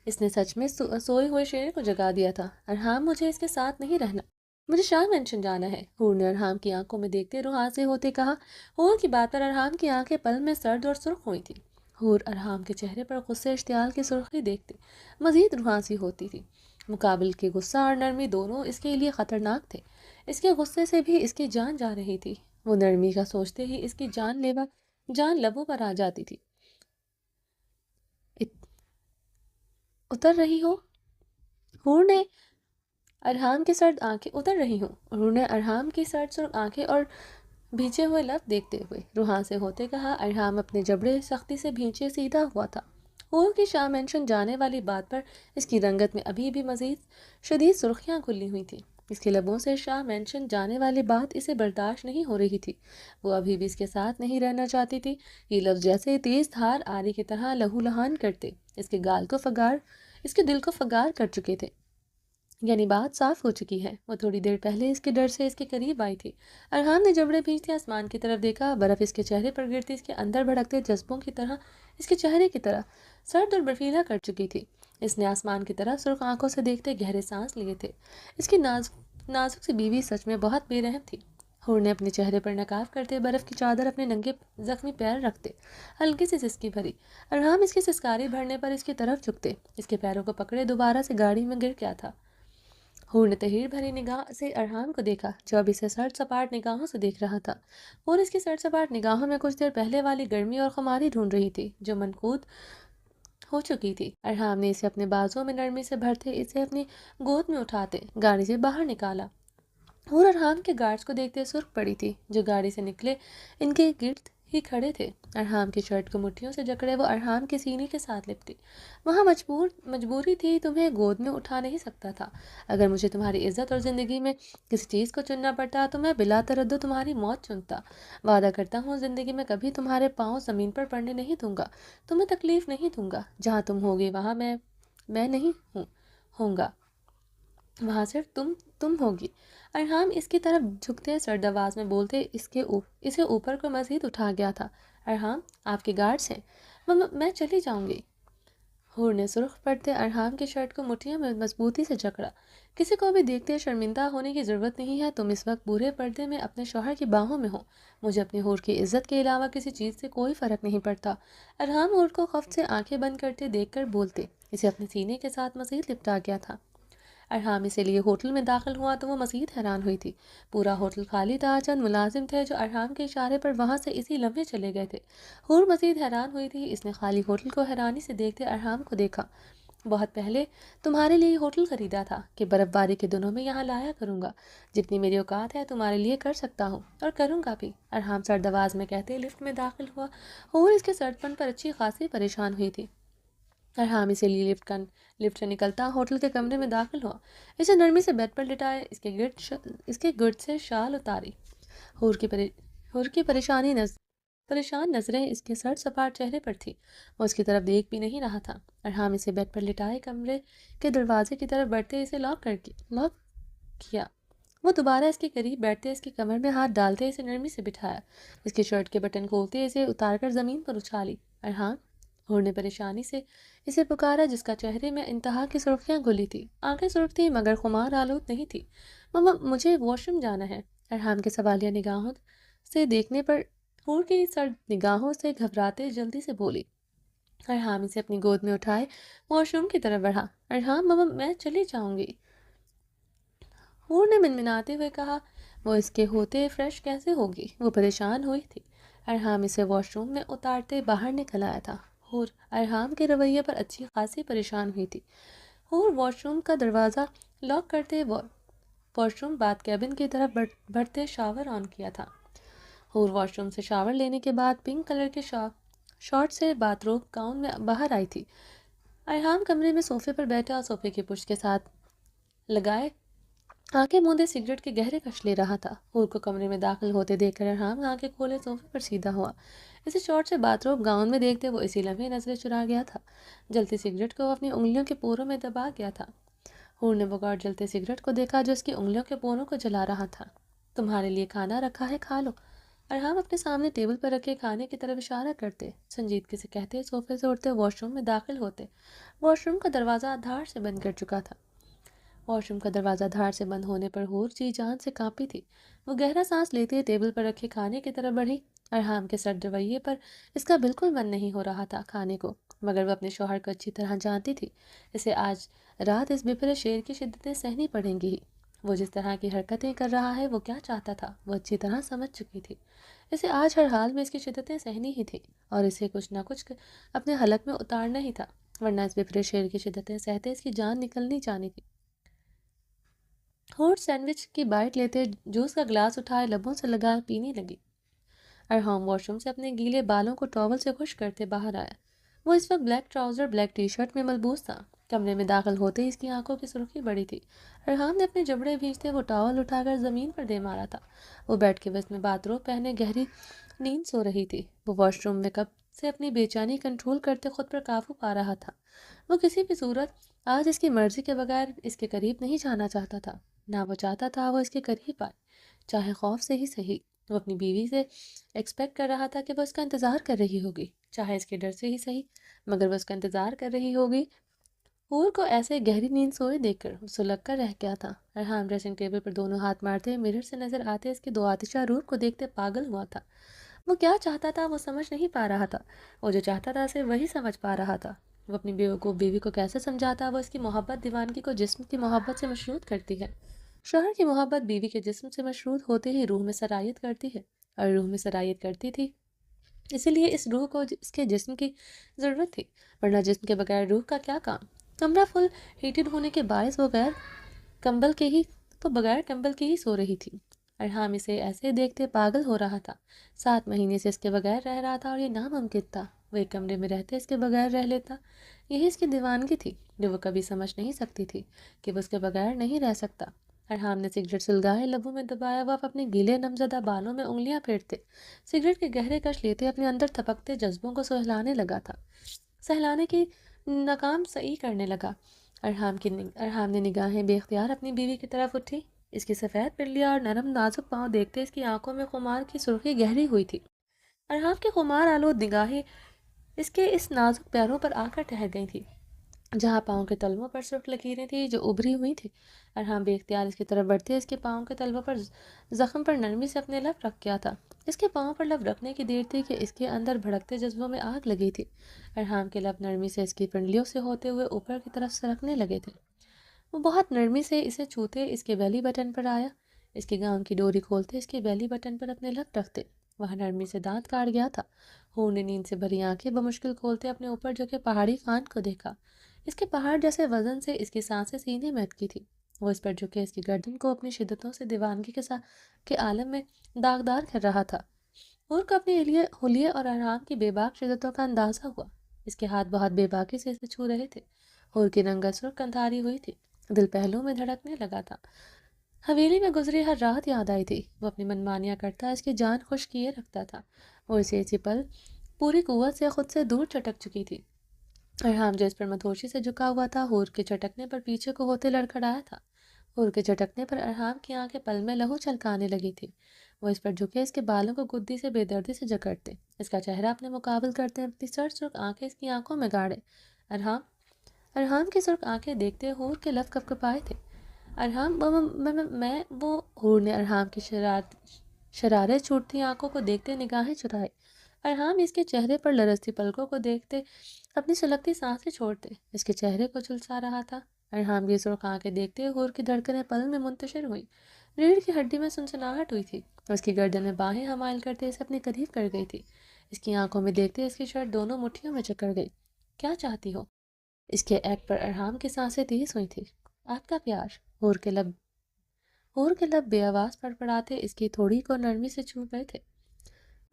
اس نے سچ میں سوئے ہوئے شیر کو جگا دیا تھا۔ ارحام مجھے اس کے ساتھ نہیں رہنا، مجھے شاہ مینشن جانا ہے، حور نے ارحام کی آنکھوں میں دیکھتے روحانسی ہوتے کہا۔ حور کی بات پر ارحام کی آنکھیں پل میں سرد اور سرخ ہوئی تھی۔ حور ارحام کے چہرے پر غصے اشتعال کی سرخی دیکھتے مزید روحانسی ہوتی تھی۔ مقابل کے غصہ اور نرمی دونوں اس کے لیے خطرناک تھے۔ اس کے غصے سے بھی اس کی جان جا رہی تھی، وہ نرمی کا سوچتے ہی اس کی جان لبوں پر آ جاتی تھی۔ اتر رہی ہو؟ حور نے ارحام کی سرد آنکھیں اتر رہی ہوں، حور نے ارحام کی سرد سرخ آنکھیں اور بھیجے ہوئے لب دیکھتے ہوئے روحاں سے ہوتے کہا۔ ارحام اپنے جبڑے سختی سے بھینچے سیدھا ہوا تھا۔ حور کی شاہ مینشن جانے والی بات پر اس کی رنگت میں ابھی بھی مزید شدید سرخیاں کھلی ہوئی تھیں۔ اس کے لبوں سے شاہ مینشن جانے والی بات اسے برداشت نہیں ہو رہی تھی۔ وہ ابھی بھی اس کے ساتھ نہیں رہنا چاہتی تھی۔ یہ لفظ جیسے تیز دھار آری کی طرح لہو لہان کرتے اس کے دل کو فگار کر چکے تھے۔ یعنی بات صاف ہو چکی ہے۔ وہ تھوڑی دیر پہلے اس کے ڈر سے اس کے قریب آئی تھی۔ ارحان نے جبڑے بھیجتے آسمان کی طرف دیکھا۔ برف اس کے چہرے پر گرتی اس کے اندر بھڑکتے جذبوں کی طرح اس کے چہرے کی طرح سرد اور برفیلا کر چکی تھی۔ اس نے آسمان کی طرف سرخ آنکھوں سے دیکھتے گہرے سانس لیے تھے۔ اس کی نازک سی بیوی سچ میں بہت بے رحم تھی۔ حور نے اپنے چہرے پر نقاب کرتے برف کی چادر اپنے ننگے زخمی پیر رکھتے ہلکی سی سسکی بھری۔ ارحان اس کی سسکاری بھرنے پر اس کی طرف جھکتے اس کے پیروں کو پکڑے دوبارہ سے گاڑی میں گر گیا تھا۔ حور نے تحیر بھری نگاہ سے ارحان کو دیکھا جو اب اسے سرد سپاٹ نگاہوں سے دیکھ رہا تھا۔ اور اس کی سرد سپاٹ نگاہوں میں کچھ دیر پہلے والی گرمی اور خماری ڈھونڈ رہی تھی جو منقود ہو چکی تھی۔ ارحان نے اسے اپنے بازوں میں نرمی سے بھرتے اسے اپنی گود میں اٹھاتے گاڑی سے باہر نکالا۔ اور ارحان کے گارڈز کو دیکھتے سرخ پڑی تھی جو گاڑی سے نکلے ان کے گرد ہی کھڑے تھے۔ ارحان کی شرٹ کو مٹھیوں سے جکڑے وہ ارحان کے سینے کے ساتھ لپٹی۔ وہاں مجبوری تھی، تمہیں گود میں اٹھا نہیں سکتا تھا۔ اگر مجھے تمہاری عزت اور زندگی میں کسی چیز کو چننا پڑتا تو میں بلا تردد تمہاری موت چنتا۔ وعدہ کرتا ہوں زندگی میں کبھی تمہارے پاؤں زمین پر پڑنے نہیں دوں گا، تمہیں تکلیف نہیں دوں گا۔ جہاں تم ہوگی وہاں میں نہیں ہوں گا، وہاں صرف تم ہوگی۔ ارحان اس کی طرف جھکتے سرد آواز میں بولتے اسے اوپر کو مزید اٹھا گیا تھا۔ ارحان آپ کے گارڈز ہیں، میں چلی جاؤں گی۔ حور نے سرخ پڑتے ارحان کی شرٹ کو مٹھیوں میں مضبوطی سے جکڑا۔ کسی کو بھی دیکھتے شرمندہ ہونے کی ضرورت نہیں ہے، تم اس وقت پورے پردے میں اپنے شوہر کی باہوں میں ہو۔ مجھے اپنی حور کی عزت کے علاوہ کسی چیز سے کوئی فرق نہیں پڑتا۔ ارحان حور کو خفت سے آنکھیں بند کرتے دیکھ کر بولتے اسے اپنے سینے کے ساتھ مزید لپٹا گیا تھا۔ ارحان اسے لیے ہوٹل میں داخل ہوا تو وہ مزید حیران ہوئی تھی۔ پورا ہوٹل خالی تھا، چند ملازم تھے جو ارحان کے اشارے پر وہاں سے اسی لمحے چلے گئے تھے۔ حور مزید حیران ہوئی تھی۔ اس نے خالی ہوٹل کو حیرانی سے دیکھتے ارحان کو دیکھا۔ بہت پہلے تمہارے لیے ہوٹل خریدا تھا کہ برف باری کے دنوں میں یہاں لایا کروں گا۔ جتنی میری اوقات ہے تمہارے لیے کر سکتا ہوں اور کروں گا بھی، ارحان سرد آواز میں کہتے لفٹ میں داخل ہوا۔ حور اس کے سرد پن پر اچھی خاصی پریشان ہوئی تھی۔ ارحان اسے لیے لفٹ سے نکلتا ہوٹل کے کمرے میں داخل ہوا۔ اسے نرمی سے بیڈ پر لٹائے، اس کے گرد سے شال اتاری۔ حور کی پریشان نظریں اس کے سرد سپاٹ چہرے پر تھی۔ وہ اس کی طرف دیکھ بھی نہیں رہا تھا۔ ارحان اسے بیڈ پر لٹائے کمرے کے دروازے کی طرف بڑھتے اسے لاک کیا۔ وہ دوبارہ اس کے قریب بیٹھتے اس کی کمر میں ہاتھ ڈالتے اسے نرمی سے بٹھایا۔ اس کی شرٹ کے بٹن کھولتے اسے اتار کر زمین پر اچھالی۔ ارحان، حور نے پریشانی سے اسے پکارا جس کا چہرے میں انتہا کی سرخیاں گھلی تھی۔ آنکھیں سرخ تھی مگر خمار آلود نہیں تھی۔ مما مجھے واش روم جانا ہے، ارحان کے سوالیہ نگاہوں سے دیکھنے پر حور کی سرد نگاہوں سے گھبراتے جلدی سے بولی۔ ارحان اسے اپنی گود میں اٹھائے واش روم کی طرف بڑھا۔ ارحان مما میں چلی جاؤں گی، حور نے منمناتے ہوئے کہا۔ وہ اس کے ہوتے فریش کیسے ہوگی؟ وہ پریشان ہوئی تھی۔ ارحان اسے واش روم میں اتارتے باہر نکل آیا تھا۔ حور ارحان کے رویے پر اچھی خاصی پریشان ہوئی تھی۔ حور واش روم کا دروازہ لاک کرتے واش روم باتھ کیبن کی طرف بڑھتے شاور آن کیا تھا۔ حور واش روم سے شاور لینے کے بعد پنک کلر کے شارٹ سے باتھ روب گاؤن میں باہر آئی تھی۔ ارحان کمرے میں صوفے پر بیٹھا اور صوفے کی پشت کے ساتھ لگائے آنکھیں موندے سگریٹ کے گہرے کش لے رہا تھا۔ حور کو کمرے میں داخل ہوتے دیکھ کر ارحان آنکھیں کھولے صوفے پر سیدھا ہوا۔ اسے شارٹ سے باتھ روب گاؤن میں دیکھتے وہ اسی لمحے نظریں چرا گیا تھا۔ جلتی سگریٹ کو اپنی انگلیوں کے پوروں میں دبا گیا تھا۔ حور نے بغور جلتے سگریٹ کو دیکھا جو اس کی انگلیوں کے پوروں کو جلا رہا تھا۔ تمہارے لیے کھانا رکھا ہے، کھا لو، ارحان اپنے سامنے ٹیبل پر رکھے کھانے کی طرف اشارہ کرتے سنجیدگی سے کہتے صوفے سے اٹھتے واش روم میں داخل ہوتے۔ واش روم کا دروازہ دھاڑ سے بند کر چکا تھا۔ واش روم کا دروازہ دھاڑ سے بند ہونے پر حور جی جان سے کانپی تھی۔ وہ گہرا سانس لیتے ٹیبل پر رکھے کھانے کی طرف بڑھی۔ ارحان کے سرد رویے پر اس کا بالکل من نہیں ہو رہا تھا کھانے کو، مگر وہ اپنے شوہر کو اچھی طرح جانتی تھی۔ اسے آج رات اس بپھرے شیر کی شدتیں سہنی پڑیں گی ہی۔ وہ جس طرح کی حرکتیں کر رہا ہے وہ کیا چاہتا تھا وہ اچھی طرح سمجھ چکی تھی۔ اسے آج ہر حال میں اس کی شدتیں سہنی ہی تھی اور اسے کچھ نہ کچھ اپنے حلق میں اتارنا ہی تھا، ورنہ اس بپھرے شیر کی شدتیں سہتے اس کی جان نکلنی جانی تھی۔ حور سینڈوچ کی بائٹ لیتے جوس کا گلاس اٹھائے لبوں سے لگائے پینے لگی۔ ارحان واش روم سے اپنے گیلے بالوں کو ٹاول سے خشک کرتے باہر آیا۔ وہ اس وقت black trouser black tea shirt میں ملبوس تھا۔ کمرے میں داخل ہوتے ہی اس کی آنکھوں کی سرخی بڑی تھی۔ ارحام نے اپنے جبڑے بھیجتے وہ ٹاول اٹھا کر زمین پر دے مارا تھا۔ وہ بیڈ کے وسط میں باتھ روب پہنے گہری نیند سو رہی تھی۔ وہ واش روم میں کب سے اپنی بے چینی کنٹرول کرتے خود پر قابو پا رہا تھا۔ وہ کسی بھی صورت آج اس کی مرضی کے بغیر اس کے قریب نہیں جانا چاہتا تھا، نہ وہ چاہتا تھا وہ اس کے قریب آئے، چاہے خوف سے ہی صحیح۔ وہ اپنی بیوی سے ایکسپیکٹ کر رہا تھا کہ وہ اس کا انتظار کر رہی ہوگی، چاہے اس کے ڈر سے ہی صحیح، مگر وہ اس کا انتظار کر رہی ہوگی۔ حور کو ایسے گہری نیند سوئے دیکھ کر سلگ کر رہ گیا تھا۔ ارحام ڈریسنگ ٹیبل پر دونوں ہاتھ مارتے مرر سے نظر آتے اس کے دو آتشہ روپ کو دیکھتے پاگل ہوا تھا۔ وہ کیا چاہتا تھا وہ سمجھ نہیں پا رہا تھا، وہ جو چاہتا تھا صرف وہی سمجھ پا رہا تھا۔ وہ اپنی بیوی کو کیسے سمجھاتا وہ اس کی محبت دیوانگی کو جسم کی محبت سے مشروط کرتی ہے۔ شوہر کی محبت بیوی کے جسم سے مشروط ہوتے ہی روح میں سرایت کرتی ہے، اور روح میں سرایت کرتی تھی، اسی لیے اس روح کو اس کے جسم کی ضرورت تھی، ورنہ جسم کے بغیر روح کا کیا کام۔ کمرہ فل ہیٹڈ ہونے کے باعث وہ بغیر کمبل کے ہی سو رہی تھی۔ ارحام اسے ایسے دیکھتے پاگل ہو رہا تھا۔ 7 مہینے سے اس کے بغیر رہ رہا تھا اور یہ ناممکن تھا وہ ایک کمرے میں رہتے اس کے بغیر رہ لیتا۔ یہی اس کی دیوانگی تھی جو وہ کبھی سمجھ نہیں سکتی تھی کہ وہ اس کے بغیر نہیں رہ سکتا۔ ارحام نے سگریٹ سلگائے لبوں میں دبایا، وہ اپنے گیلے نمزدہ بالوں میں انگلیاں پھیرتے سگریٹ کے گہرے کش لیتے اپنے اندر تھپکتے جذبوں کو سہلانے لگا تھا، سہلانے کی ناکام سعی کرنے لگا۔ ارحام نے نگاہیں بے اختیار اپنی بیوی کی طرف اٹھی۔ اس کی سفید پرلیاں اور نرم نازک پاؤں دیکھتے اس کی آنکھوں میں خمار کی سرخی گہری ہوئی تھی۔ ارحام کی خمار آلود نگاہیں اس کے اس نازک پیروں پر آ کر ٹھہر گئی تھی، جہاں پاؤں کے تلووں پر سرخ لکیریں تھیں جو ابھری ہوئی تھیں۔ ارحام بے اختیار اس کی طرف بڑھتے اس کے پاؤں کے تلووں پر زخم پر نرمی سے اپنے لب رکھ گیا تھا۔ اس کے پاؤں پر لب رکھنے کی دیر تھی کہ اس کے اندر بھڑکتے جذبوں میں آگ لگی تھی۔ ارحام کے لب نرمی سے اس کی پنڈلیوں سے ہوتے ہوئے اوپر کی طرف سرکنے لگے تھے۔ وہ بہت نرمی سے اسے چھوتے اس کے بیلی بٹن پر آیا، اس کی گاؤن کی ڈوری کھولتے اس کے بیلی بٹن پر اپنے لب رکھتے وہاں نرمی سے دانت کاٹ گیا تھا۔ حور نے نیند سے بھری آنکھیں بمشکل کھولتے اپنے اوپر جو کہ پہاڑی خان کو دیکھا۔ اس کے پہاڑ جیسے وزن سے اس کی سانسیں سینے میں اٹکی تھی۔ وہ اس پر جھکے اس کی گردن کو اپنی شدتوں سے دیوانگی کے عالم میں داغدار کر رہا تھا۔ حور کو اپنے حلیے اور ارحام کی بے باک شدتوں کا اندازہ ہوا۔ اس کے ہاتھ بہت بے باکی سے اسے چھو رہے تھے۔ حور کی رنگت سرخ کندھاری ہوئی تھی، دل پہلو میں دھڑکنے لگا تھا۔ حویلی میں گزری ہر رات یاد آئی تھی۔ وہ اپنی منمانیاں کرتا اس کی جان خوش کیے رکھتا تھا۔ وہ اسی پل پوری قوت سے خود سے دور چٹک چکی تھی۔ ارحام جو اس پر مدہوشی سے جھکا ہوا تھا، حور کے چٹکنے پر پیچھے کو ہوتے لڑکھڑایا تھا۔ حور کے چٹکنے پر ارحام کی آنکھیں پل میں لہو چھلکانے لگی تھی۔ وہ اس پر جھکے اس کے بالوں کو گدی سے بے دردی سے جکڑتے، اس کا چہرہ اپنے مقابل کرتے، اپنی سرخ آنکھیں اس کی آنکھوں میں گاڑے۔ ارحام کی سرخ آنکھیں دیکھتے حور کے لب کپکپائے تھے۔ وہ حور نے ارحام کی شرارے چھوٹتی آنکھوں کو دیکھتے نگاہیں چرائی۔ ارحام اس کے چہرے پر لرزتی پلکوں کو دیکھتے اپنی سلگتی سانسیں چھوڑتے اس کے چہرے کو جھلسا رہا تھا۔ ارحام کی سرخ آنکھیں دیکھتے حور کی دھڑکنیں پل میں منتشر ہوئیں، ریڑھ کی ہڈی میں سنسناہٹ ہوئی تھی، اس کی گردن میں باہیں حمائل کرتے اسے اپنے قریب کر گئی تھی۔ اس کی آنکھوں میں دیکھتے اس کی شرٹ دونوں مٹھیوں میں جکڑ گئی۔ کیا چاہتی ہو؟ اس کے ایکٹ پر ارحام کی سانسیں تیز ہوئی تھی۔ آپ کا پیار، حور کے لب بے آواز پڑپڑاتے اس کی تھوڑی کو نرمی سے چھو گئے تھے۔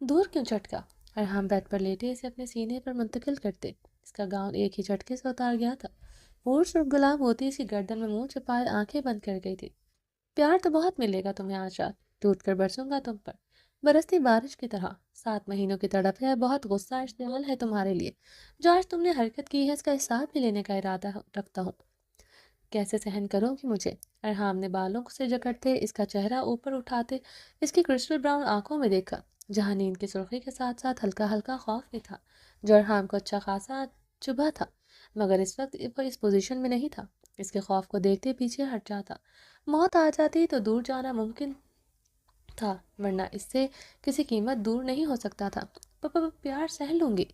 دور کیوں چٹکا؟ ارحام بیڈ پر لیٹے اسے اپنے سینے پر منتقل کرتے، اس کا گاؤن ایک ہی جھٹکے سے اتار گیا تھا۔ حور سرخ گلاب ہوتی اس کی گردن میں منہ چھپائے آنکھیں بند کر گئی تھی۔ پیار تو بہت ملے گا تمہیں آج رات، ٹوٹ کر برسوں گا تم پر، برستی بارش کی طرح۔ 7 مہینوں کی تڑپ ہے، بہت غصہ اشتعال ہے تمہارے لیے، جو آج تم نے حرکت کی ہے اس کا حساب بھی لینے کا ارادہ رکھتا ہوں۔ کیسے سہن کرو گی مجھے؟ ارحام نے بالوں سے جکڑتے اس کا چہرہ اوپر اٹھاتے اس کی کرسٹل براؤن آنکھوں میں دیکھا، جہاں نیند کی سرخی کے ساتھ ساتھ ہلکا ہلکا خوف بھی تھا، جو ارحام کو اچھا خاصا چبھا تھا، مگر اس وقت وہ اس پوزیشن میں نہیں تھا۔ اس کے خوف کو دیکھتے پیچھے ہٹ جاتا۔ موت آ جاتی تو دور جانا ممکن تھا، ورنہ اس سے کسی قیمت دور نہیں ہو سکتا تھا۔ پیار سہ لوں گی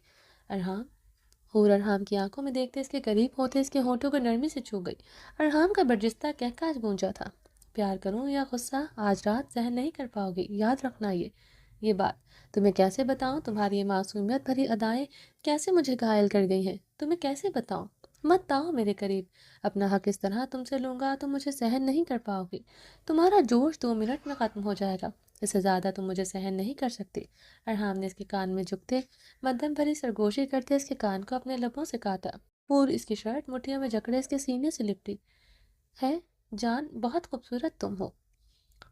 ارحام۔ حور ارحام کی آنکھوں میں دیکھتے اس کے قریب ہوتے اس کے ہونٹوں کو نرمی سے چھو گئی۔ ارحام کا برجستہ کہکاج گونجا تھا۔ پیار کروں یا غصہ، آج رات سہن نہیں کر پاؤ گی، یاد رکھنا یہ بات۔ تمہیں کیسے بتاؤں، تمہاری یہ معصومیت بھری ادائیں کیسے مجھے گھائل کر گئی ہیں، تمہیں کیسے بتاؤں؟ مت آؤ میرے قریب، اپنا حق اس طرح تم سے لوں گا تم مجھے سہن نہیں کر پاؤ گی، تمہارا جوش 2 منٹ میں ختم ہو جائے گا، اس سے زیادہ تم مجھے سہن نہیں کر سکتی۔ ارحام نے اس کے کان میں جھکتے مدھم بھری سرگوشی کرتے اس کے کان کو اپنے لبوں سے کاٹا۔ اور اس کی شرٹ مٹھیوں میں جکڑے اس کے سینے سے لپٹی. ہے جان، بہت خوبصورت تم ہو،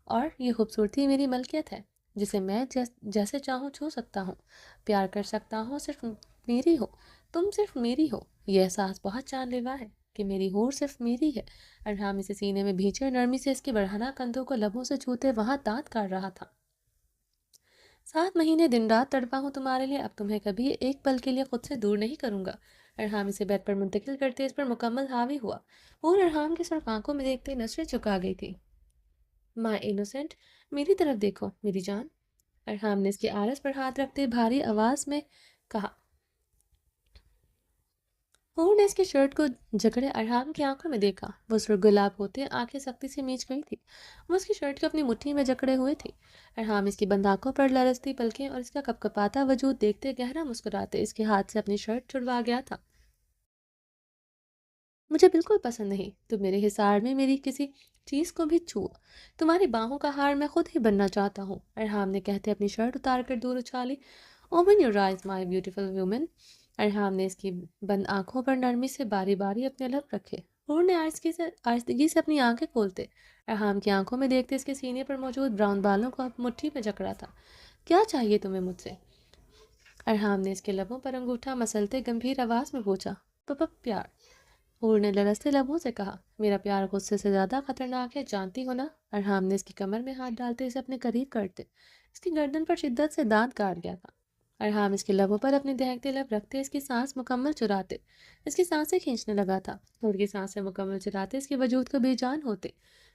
اور یہ خوبصورتی میری ملکیت ہے جسے میں جیسے چاہوں چھو سکتا ہوں، پیار کر سکتا ہوں. صرف میری ہو، تم صرف میری ہو. یہ احساس بہت جان لیوا ہے کہ میری ہور صرف میری ہے. ارحام اسے سینے میں بھینچے اور نرمی سے اس کے بڑھانا کندھوں کو لبوں سے چھوتے وہاں دانت کاٹ رہا تھا. 7 مہینے دن رات تڑپا ہوں تمہارے لیے، اب تمہیں کبھی ایک پل کے لیے خود سے دور نہیں کروں گا. ارحام اسے بیڈ پر منتقل کرتے اس پر مکمل حاوی ہوا، اور ارحام کی سرخ آنکھوں میں دیکھتے نظریں چکا گئی تھی. مائی انوسینٹ، میری طرف دیکھو میری جان. ارحام نے اس کے آرس پر ہاتھ رکھتے بھاری آواز میں کہا. ہور نے اس کی شرٹ کو جکڑے ارحام کی آنکھوں میں دیکھا. وہ سرخ گلاب ہوتے آنکھیں سختی سے میچ گئی تھی. وہ اس کی شرٹ کو اپنی مٹھی میں جکڑے ہوئے تھی. ارحام اس کی بند آنکھوں پر لرزتی پلکیں اور اس کا کپکپاتا وجود دیکھتے گہرا مسکراتے اس کے ہاتھ سے اپنی شرٹ چھڑوا گیا تھا. مجھے بالکل پسند نہیں تم میرے حصار میں میری کسی چیز کو بھی چھو. تمہاری باہوں کا ہار میں خود ہی بننا چاہتا ہوں. ارحام نے کہتے اپنی شرٹ اتار کر دور اچھالی. Open your eyes my beautiful woman. Arham نے اس کی بند آنکھوں پر نرمی سے باری باری اپنے لب رکھے. اور نے آہستگی سے اپنی آنکھیں کھولتے ارحام کی آنکھوں میں دیکھتے اس کے سینے پر موجود براؤن بالوں کو مٹھی میں جکڑا تھا. کیا چاہیے تمہیں مجھ سے؟ ارحام نے اس کے لبوں پر انگوٹھا مسلتے گمبھیر آواز میں پوچھا. پیار. ہور نے لرزتے لبوں سے کہا. میرا پیار غصے سے زیادہ خطرناک ہے، جانتی ہو نا. ارحام نے اس کی کمر میں ہاتھ ڈالتے اسے اپنے قریب کرتے اس کی گردن پر شدت سے دانت کاٹ گیا تھا. ارحام اس کے لبوں پر اپنے دہکتے لب رکھتے اس کی سانس مکمل چراتے اس کی سانسیں کھینچنے لگا تھا. ہور کی سانسیں مکمل چراتے اس کے وجود کو بے جان ہوتے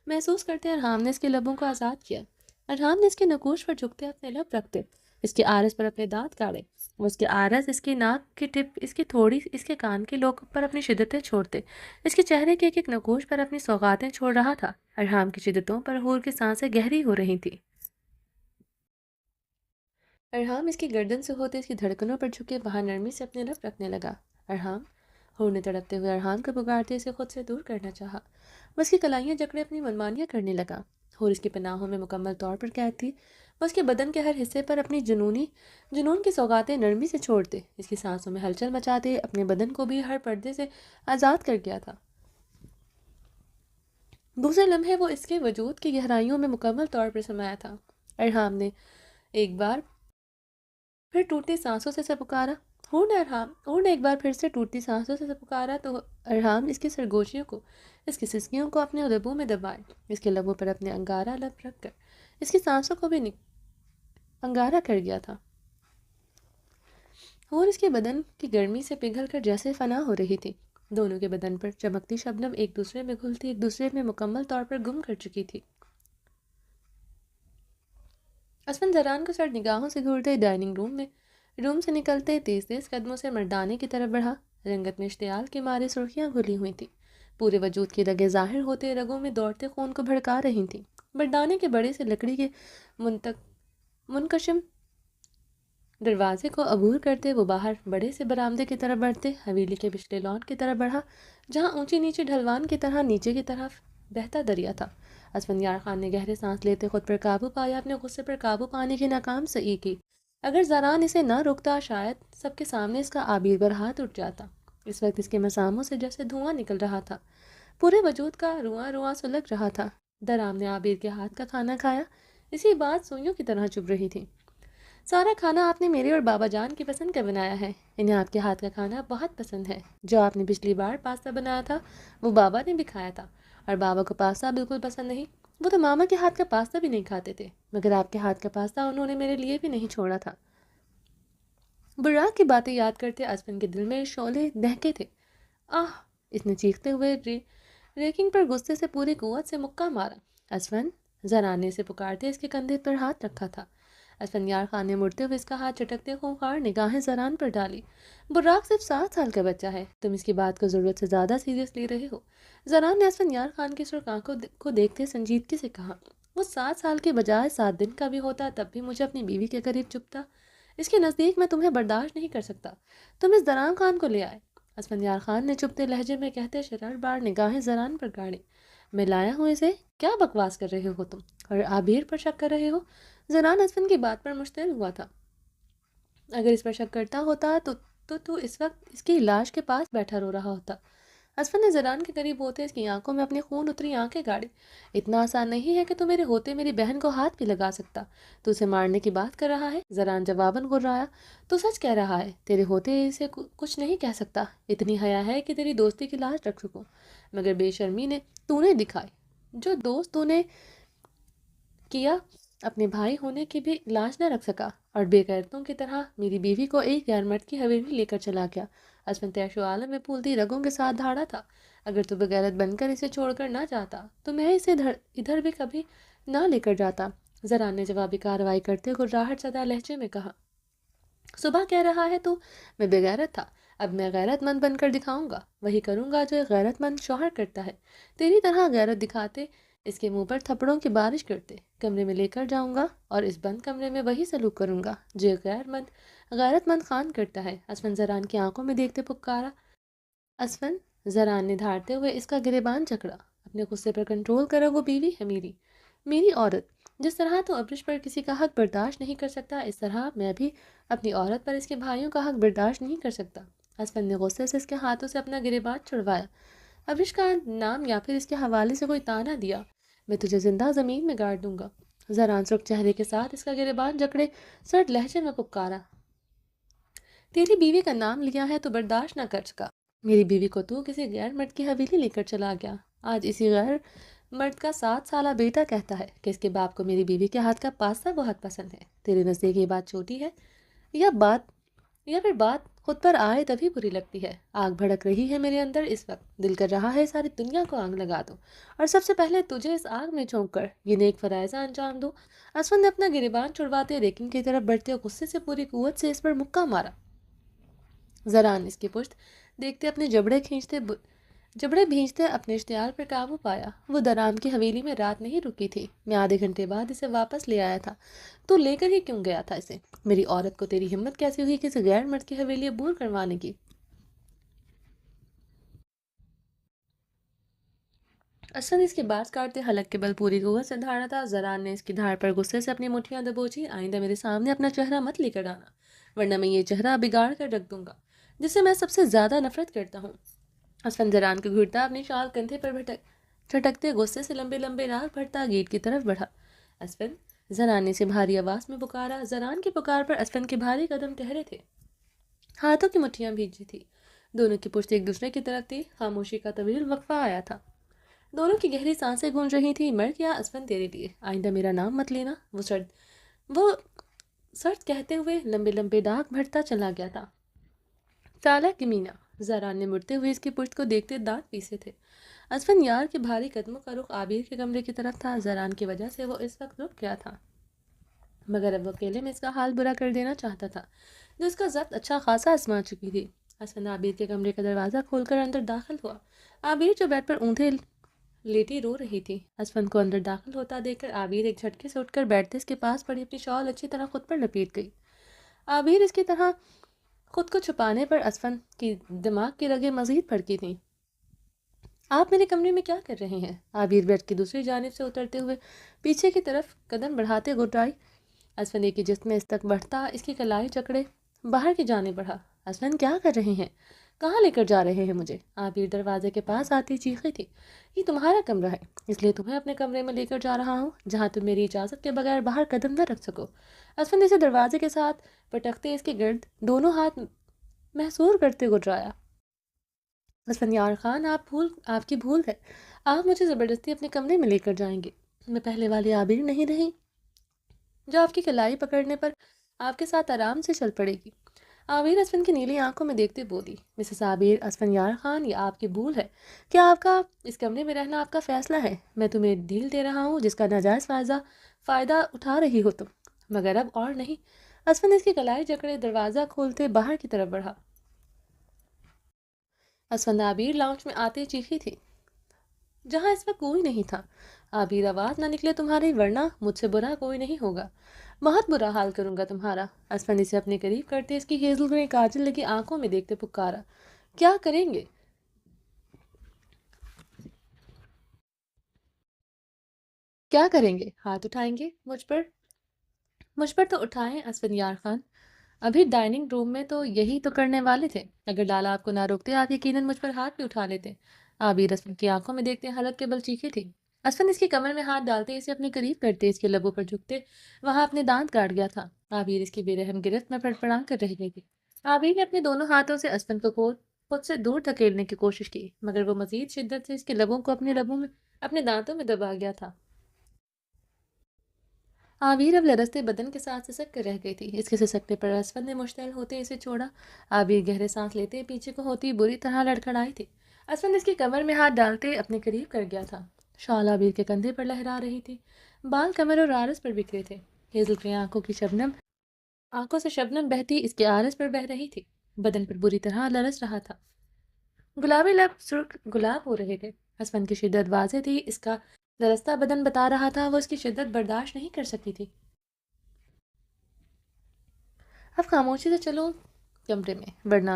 محسوس کرتے ارحام نے اس کے لبوں کو آزاد کیا. ارحام نے اس کے نکوش پر جھکتے اپنے لب رکھتے اس کے آرس پر اپنے دانت کاڑے. وہ اس کے آرس، اس کی ناک کی ٹپ، اس کی تھوڑی، اس کے کان کے لوک پر اپنی شدتیں چھوڑتے اس کے چہرے کے ایک نکوش پر اپنی سوغاتیں چھوڑ رہا تھا. ارحام کی شدتوں پر ہور کی سانسیں گہری ہو رہی تھی. ارحام اس کی گردن سے ہوتے اس کی دھڑکنوں پر جھکے وہاں نرمی سے اپنے لب رکھنے لگا. ارحام. ہور نے تڑپتے ہوئے ارحام کو پکارتے اسے خود سے دور کرنا چاہا. وہ اس کی کلائیاں جکڑے اپنی منمانیاں کرنے لگا. ہور اس کی پناہوں میں مکمل طور پر قید تھی. وہ اس کے بدن کے ہر حصے پر اپنی جنون کی سوغاتیں نرمی سے چھوڑتے اس کی سانسوں میں ہلچل مچاتے اپنے بدن کو بھی ہر پردے سے آزاد کر گیا تھا. دوسرے لمحے وہ اس کے وجود کی گہرائیوں میں مکمل طور پر سمایا تھا. ارحام نے ایک بار پھر ٹوٹتی سانسوں سے پکارا. ہور نے ایک بار پھر سے ٹوٹتی سانسوں سے پکارا تو ارحام اس کی سرگوشیوں کو، اس کی سسکیوں کو اپنے لبوں میں دبائے اس کے لبوں پر اپنے انگارہ لب رکھ کر اس کی سانسوں کو بھی انگارہ کر گیا تھا. اور اس کے بدن کی گرمی سے پگھل کر جیسے فنا ہو رہی تھی. دونوں کے بدن پر چمکتی شبنم ایک دوسرے میں گھلتی ایک دوسرے میں مکمل طور پر گم کر چکی تھی. اسفن زران کو سر نگاہوں سے گھورتے ڈائننگ روم سے نکلتے تیز تیز قدموں سے مردانے کی طرف بڑھا. رنگت میں اشتعال کے مارے سرخیاں گھلی ہوئی تھیں. پورے وجود کی رگیں ظاہر ہوتے رگوں میں دوڑتے خون کو بھڑکا رہی تھیں. مردانے کے بڑے سے لکڑی کے منکشم دروازے کو عبور کرتے وہ باہر بڑے سے برآمدے کی طرف بڑھتے حویلی کے پچھلے لان کی طرف بڑھا جہاں اونچی نیچے ڈھلوان کی طرح نیچے کی طرف بہتا دریا تھا. اسفندیار خان نے گہرے سانس لیتے خود پر قابو پایا. اپنے غصے پر قابو پانے کی ناکام سعی کی. اگر زران اسے نہ روکتا شاید سب کے سامنے اس کا عابیر پر ہاتھ اٹھ جاتا. اس وقت اس کے مساموں سے جیسے دھواں نکل رہا تھا. پورے وجود کا رواں رواں سلگ رہا تھا. درام نے عابیر کے ہاتھ کا کھانا کھایا. اسی بات سوئیوں کی طرح چبھ رہی تھی. سارا کھانا آپ نے میرے اور بابا جان کی پسند کا بنایا ہے. انہیں آپ کے ہاتھ کا کھانا بہت پسند ہے. جو آپ نے پچھلی بار پاستا بنایا تھا وہ بابا نے بھی کھایا تھا اور بابا کو پاستا بالکل پسند نہیں. وہ تو ماما کے ہاتھ کا پاستا بھی نہیں کھاتے تھے، مگر آپ کے ہاتھ کا پاستا انہوں نے میرے لیے بھی نہیں چھوڑا تھا. براق کی باتیں یاد کرتے اسفن کے دل میں شعلے دہکے تھے. آہ! اس نے چیختے ہوئے ریکنگ پر غصے سے پوری قوت سے مکہ مارا. اسفن! زرانے سے پکارتے اس کے کندھے پر ہاتھ رکھا تھا. اسفندیار خان نے مڑتے ہوئے اس کا ہاتھ چٹکتے خونخوار نگاہیں زران پر ڈالی. براق صرف 7 سال کا بچہ ہے، تم اس کی بات کو ضرورت سے زیادہ سیریس لے رہے ہو. زران نے اسفندیار خان کی سرخ آنکھوں کو دیکھتے سنجیدگی سے کہا. وہ 7 سال کے بجائے 7 دن کا بھی ہوتا تب بھی مجھے اپنی بیوی کے قریب چپتا. اس کے نزدیک میں تمہیں برداشت نہیں کر سکتا. تم اس درام خان کو لے آئے. اسفندیار خان نے چپتے لہجے میں کہتے شرار بار نگاہیں زران پر گاڑی. میں لایا ہوں اسے؟ کیا بکواس کر رہے ہو تم اور عابیر پر شک کر رہے ہو؟ زران اسفن کی بات پر مشتعل ہوا تھا. اگر اس پر شک کرتا ہوتا تو تو اس وقت اس کی لاش کے پاس بیٹھا رو رہا ہوتا۔ اسفن نے زران کے قریب ہوتے اس کی آنکھوں میں اپنی خون اتری آنکھیں گاڑی۔ اتنا آسان نہیں ہے کہ تو میرے ہوتے میری بہن کو ہاتھ بھی لگا سکتا، تو اسے مارنے کی بات کر رہا ہے؟ زران جواباً گرایا۔ تو سچ کہہ رہا ہے، تیرے ہوتے اسے کچھ نہیں کہہ سکتا، اتنی حیا ہے کہ تیری دوستی کی لاج رکھ سکوں، مگر بے شرمی نے تو نے دکھائی، جو دوست تو نے کیا اپنے بھائی ہونے کی بھی لاج نہ رکھ سکا، اور بے غیرتوں کی طرح میری بیوی کو ایک غیر مرد کی حویلی لے کر چلا گیا۔ اسفن تیش و عالم میں پھولتی رگوں کے ساتھ دھاڑا تھا۔ اگر تو بغیرت بن کر اسے چھوڑ کر نہ جاتا تو میں اسے ادھر بھی کبھی نہ لے کر جاتا۔ زران نے جوابی کارروائی کرتے گراہٹ زدہ لہجے میں کہا، صبح کہہ رہا ہے تو میں بغیرت تھا، اب میں غیرت مند بن کر دکھاؤں گا، وہی کروں گا جو ایک غیرت مند شوہر کرتا ہے، تیری طرح غیرت دکھاتے اس کے منہ پر تھپڑوں کی بارش کرتے، کمرے میں لے کر جاؤں گا اور اس بند کمرے میں وہی سلوک کروں گا جو ایک غیرت مند خان کرتا ہے۔ اسفن زران کی آنکھوں میں دیکھتے پکارا۔ اسفن، زران نے دھاڑتے ہوئے اس کا گریبان جکڑا، اپنے غصے پر کنٹرول کرو، وہ بیوی ہے میری، میری عورت۔ جس طرح تو ابرش پر کسی کا حق برداشت نہیں کر سکتا، اس طرح میں بھی اپنی عورت پر اس کے بھائیوں کا حق برداشت نہیں کر سکتا۔ اسفن نے غصے سے اس کے ہاتھوں سے اپنا گریبان چھڑوایا۔ ابرش کا نام یا پھر اس کے حوالے سے کوئی تانا دیا، میں تجھے زندہ زمین میں گاڑ دوں گا۔ زران سرخ چہرے کے ساتھ اس کا گریبان جکڑے سرد لہجے میں پکارا، تیری بیوی کا نام لیا ہے تو برداشت نہ کر سکا، میری بیوی کو تو کسی غیر مرد کی حویلی لے کر چلا گیا، آج اسی غیر مرد کا 7 سالہ بیٹا کہتا ہے کہ اس کے باپ کو میری بیوی کے ہاتھ کا پاستا بہت پسند ہے۔ تیرے نزدیک یہ بات چھوٹی ہے یا پھر بات خود پر آئے تبھی بری لگتی ہے؟ آگ بھڑک رہی ہے میرے اندر اس وقت، دل کر رہا ہے ساری دنیا کو آگ لگا دو اور سب سے پہلے تجھے اس آگ میں جھونک کر یہ نیک فرائضہ انجام دو۔ اسفن نے اپنا گریبان چھڑواتے ریکنگ کی طرف بڑھتے غصے سے پوری قوت سے اس پر مکہ مارا۔ زران اس کی پشت دیکھتے اپنے جبڑے بھینچتے اپنے اشتعال پر قابو پایا۔ وہ درام کی حویلی میں رات نہیں رکی تھی، میں آدھے گھنٹے بعد اسے واپس لے آیا تھا، تو لے کر ہی کیوں گیا تھا اسے؟ میری عورت کو تیری ہمت کیسی ہوئی کسی غیر مرد کی حویلی عبور کروانے کی؟ اسد اس کی بات کاٹتے حلق کے بل پوری قوت سے دھاڑا تھا۔ زران نے اس کی دھاڑ پر غصے سے اپنی مٹھیاں دبوچی، آئندہ میرے سامنے اپنا چہرہ مت لے کر آنا، ورنہ میں یہ چہرہ بگاڑ کر رکھ دوں گا جس سے میں سب سے زیادہ نفرت کرتا ہوں۔ اسفن زران کو گھٹتا اپنی شال کندھے پر چھٹکتے غصے سے لمبے لمبے راہ بھرتا گیٹ کی طرف بڑھا۔ اسفن، زران نے اسے بھاری آواز میں پکارا۔ زران کی پکار پر اسفن کے بھاری قدم ٹھہرے تھے، ہاتھوں کی مٹھیاں بھیجی تھی، دونوں کی پشت ایک دوسرے کی طرف تھی۔ خاموشی کا طویل وقفہ آیا تھا، دونوں کی گہری سانسیں گونج رہی تھی۔ مر گیا اسفن تیرے لیے، آئندہ میرا نام مت لینا، وہ سرد کہتے ہوئے لمبے لمبے ڈاک بھرتا چلا گیا تھا۔ تالا کمینا، زران نے مڑتے ہوئے اس کی پشت کو دیکھتے دانت پیسے تھے۔ اسفن یار کے بھاری قدموں کا رخ عابر کے کمرے کی طرف تھا۔ زران کی وجہ سے وہ اس وقت رک گیا تھا، مگر اب وہ اکیلے میں اس کا حال برا کر دینا چاہتا تھا جو اس کا ضبط اچھا خاصا آزما چکی تھی۔ اسفن عابر کے کمرے کا دروازہ کھول کر اندر داخل ہوا۔ عابر جو بیڈ پر اونٹے لیٹی رو رہی تھی، اسفن کو اندر داخل ہوتا دیکھ کر عابر ایک جھٹکے سے اٹھ کر بیٹھتے اس کے پاس پڑی اپنی شال اچھی طرح خود پر لپیٹ گئی۔ عابر اس کی طرح خود کو چھپانے پر اسفن کی دماغ کی رگیں مزید بھڑکی تھیں۔ آپ میرے کمرے میں کیا کر رہے ہیں؟ عابر بیڈ کی دوسری جانب سے اترتے ہوئے پیچھے کی طرف قدم بڑھاتے گھٹائی۔ اسفن ایک ہی جسم میں اس تک بڑھتا اس کی کلائی جکڑے باہر کی جانب بڑھا۔ اسفن کیا کر رہے ہیں؟ کہاں لے کر جا رہے ہیں مجھے؟ عابر دروازے کے پاس آتی چیخی تھی، یہ تمہارا کمرہ ہے، اس لیے تمہیں اپنے کمرے میں لے کر جا رہا ہوں جہاں تم میری اجازت کے بغیر باہر قدم نہ رکھ سکو۔ اسفن نے اسے دروازے کے ساتھ پٹکتے اس کے گرد دونوں ہاتھ محصور کرتے گھٹرایا۔ اسفن یار خان، آپ کی بھول ہے، آپ مجھے زبردستی اپنے کمرے میں لے کر جائیں گے، میں پہلے والی عابر نہیں رہی جو آپ کی کلائی پکڑنے پر آپ کے ساتھ آرام سے چل پڑے گی۔ عابر اسفن کی نیلی آنکھوں میں دیکھتے بولی، مسز عابر، اسفن یار خان، یہ آپ کی بھول ہے، کیا آپ کا اس کمرے میں رہنا آپ کا فیصلہ ہے؟ میں تمہیں ڈھیل دے رہا ہوں جس کا ناجائز فائدہ اٹھا رہی ہو تم، مگر اب اور نہیں۔ اسفن اس کی کلائی جکڑے دروازہ کھولتے باہر کی طرف بڑھا۔ اسفن عابر لاؤنج میں آتے چیخی تھی جہاں اس وقت کوئی نہیں تھا، عابر آواز نہ نکلے تمہاری، ورنہ مجھ سے برا کوئی نہیں ہوگا، بہت برا حال کروں گا تمہارا۔ اسفن اسے اپنے قریب کرتے اس کی ہیزل گرے کاجل لگی آنکھوں میں دیکھتے پکارا، کیا کریں گے؟ کیا کریں گے؟ ہاتھ اٹھائیں گے مجھ پر تو اٹھائیں اسفن یار خان، ابھی ڈائننگ روم میں تو یہی تو کرنے والے تھے، اگر لالا آپ کو نہ روکتے آپ یقیناً مجھ پر ہاتھ بھی اٹھا لیتے۔ عابر اسفن کی آنکھوں میں دیکھتے حلق کے بل چیخے تھی۔ اسفن اس کی کمر میں ہاتھ ڈالتے اسے اپنے قریب کرتے اس کے لبوں پر جھکتے وہاں اپنے دانت کاٹ گیا تھا۔ عابر اس کی بے رحم گرفت میں پڑپڑا کر رہ گئی تھی۔ عابر نے اپنے دونوں ہاتھوں سے اسفن کو خود سے دور دھکیلنے کی کوشش کی، مگر وہ مزید شدت سے اس کے لبوں کو اپنے لبوں میں اپنے دانتوں میں دبا گیا تھا۔ عابر اب لرزتے بدن کے ساتھ سسک کر رہ گئی تھی۔ اس کے سسکنے پر اسفن نے مشتعل ہوتے اسے چھوڑا۔ عابر گہرے سانس لیتے پیچھے کو ہوتی بری طرح لڑکھڑائی تھی۔ اسفن اس کی کمر میں ہاتھ ڈالتے اپنے قریب کر گیا تھا۔ شال عابر کے کندھے پر لہرا رہی تھی، بال کمر اور عارض پر بکھرے تھے۔ ہیزل کی آنکھوں سے شبنم بہتی اس کے عارض پر بہہ رہی تھی، بدن پر بری طرح لرز رہا تھا۔ گلابی لب سرخ گلاب ہو رہے تھے۔ اسفن کی شدت واضح تھی، اس کا لرزتا بدن بتا رہا تھا وہ اس کی شدت برداشت نہیں کر سکتی تھی۔ اب خاموشی سے چلو کمرے میں، ورنہ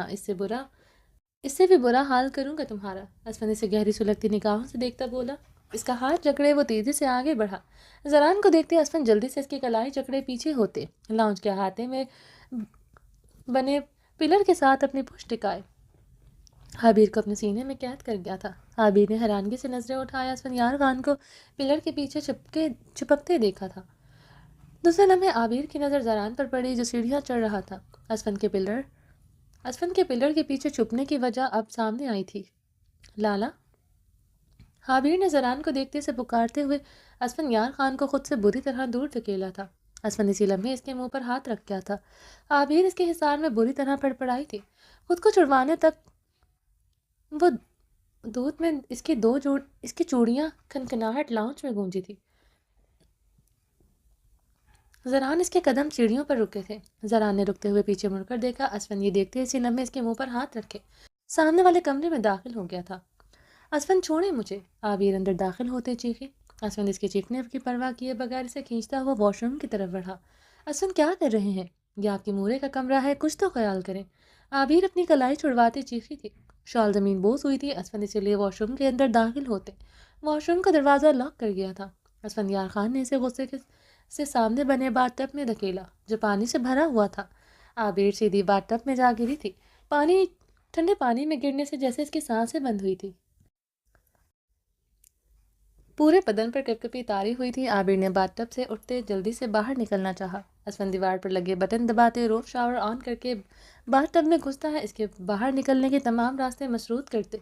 اس سے بھی برا حال کروں گا تمہارا۔ اسفن سے گہری سلگتی نگاہوں سے دیکھتا بولا۔ اس کا ہاتھ جکڑے وہ تیزی سے آگے بڑھا۔ زران کو دیکھتے اسفن جلدی سے اس کی کلائی جکڑے پیچھے ہوتے لاؤنج کے احاطے میں بنے پلر کے ساتھ اپنی پشت ٹکائے عابر کو اپنے سینے میں قید کر گیا تھا۔ عابر نے حیرانگی سے نظریں اٹھایا اسفن یار خان کو پلر کے پیچھے چپکتے دیکھا تھا۔ دوسرے لمحے عابر کی نظر زران پر پڑی جو سیڑھیاں چڑھ رہا تھا۔ اسفن کے پلر کے پیچھے چھپنے کی وجہ اب سامنے آئی تھی۔ لالا! عابر نے زران کو دیکھتے سے پکارتے ہوئے اسفن یار خان کو خود سے بری طرح دور دھکیلا تھا۔ اسفن اسی لمحے اس کے منہ پر ہاتھ رکھ گیا تھا۔ عابر اس کے حصار میں بری طرح پڑپڑائی تھی۔ خود کو چھڑوانے تک وہ دودھ میں اس کی چوڑیاں کھنکھناہٹ لاؤنج میں گونجی تھی۔ زران اس کے قدم سیڑھیوں پر رکے تھے۔ زران نے رکتے ہوئے پیچھے مڑ کر دیکھا۔ اسفن یہ دیکھتے اسی لمحے اس کے منہ پر ہاتھ رکھے سامنے والے کمرے میں داخل ہو گیا تھا۔ اسفن چھوڑے مجھے! عابر اندر داخل ہوتے چیخی۔ اسفن اس کے چیخنے کی پرواہ کیے بغیر اسے کھینچتا ہوا واش روم کی طرف بڑھا۔ اسفن کیا کر رہے ہیں؟ یہ آپ کی مورے کا کمرہ ہے، کچھ تو خیال کریں۔ عابر اپنی کلائی چھڑواتے چیخی تھی۔ شال زمین بوس ہوئی تھی۔ اسفن اسی لیے واش روم کے اندر داخل ہوتے واش روم کا دروازہ لاک کر گیا تھا۔ اسفن یار خان نے اسے غصے سے سامنے بنے باتھ ٹب میں دھکیلا جو پانی سے بھرا ہوا تھا۔ عابر سیدھی باتھ ٹب میں جا گری تھی۔ ٹھنڈے پانی میں گرنے سے جیسے اس کی سانسیں بند ہوئی تھی۔ پورے بدن پر کپکپی تاری ہوئی تھی۔ عابر نے باتھ ٹب سے اٹھتے جلدی سے باہر نکلنا چاہا۔ اسفن دیوار پر لگے بٹن دباتے روف شاور آن کر کے باتھ ٹب میں گھستا ہے اس کے باہر نکلنے کے تمام راستے مسدود کرتے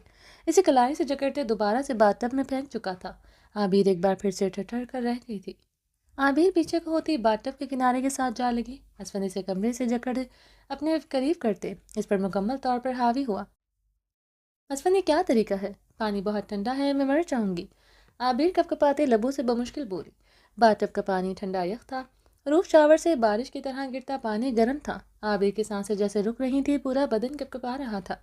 اسے کلائی سے جکڑتے دوبارہ سے باتھ ٹب میں پھینک چکا تھا۔ عابر ایک بار پھر سے ٹھٹر کر رہ گئی تھی۔ عابر پیچھے کو ہوتی باتھ ٹب کے کنارے کے ساتھ جا لگی۔ اسفن اسے کمرے سے جکڑ اپنے قریب کرتے اس پر مکمل طور پر حاوی ہوا۔ اسفن یہ کیا طریقہ ہے؟ پانی بہت ٹھنڈا ہے، میں مر جاؤں گی۔ عابر کپکپاتے لبوں سے بمشکل بولی۔ باتھ ٹب کا پانی ٹھنڈا یخ تھا۔ روف شاور سے بارش کی طرح گرتا پانی گرم تھا۔ عابر کی سانسیں جیسے رک رہی تھی، پورا بدن کپکپا رہا تھا۔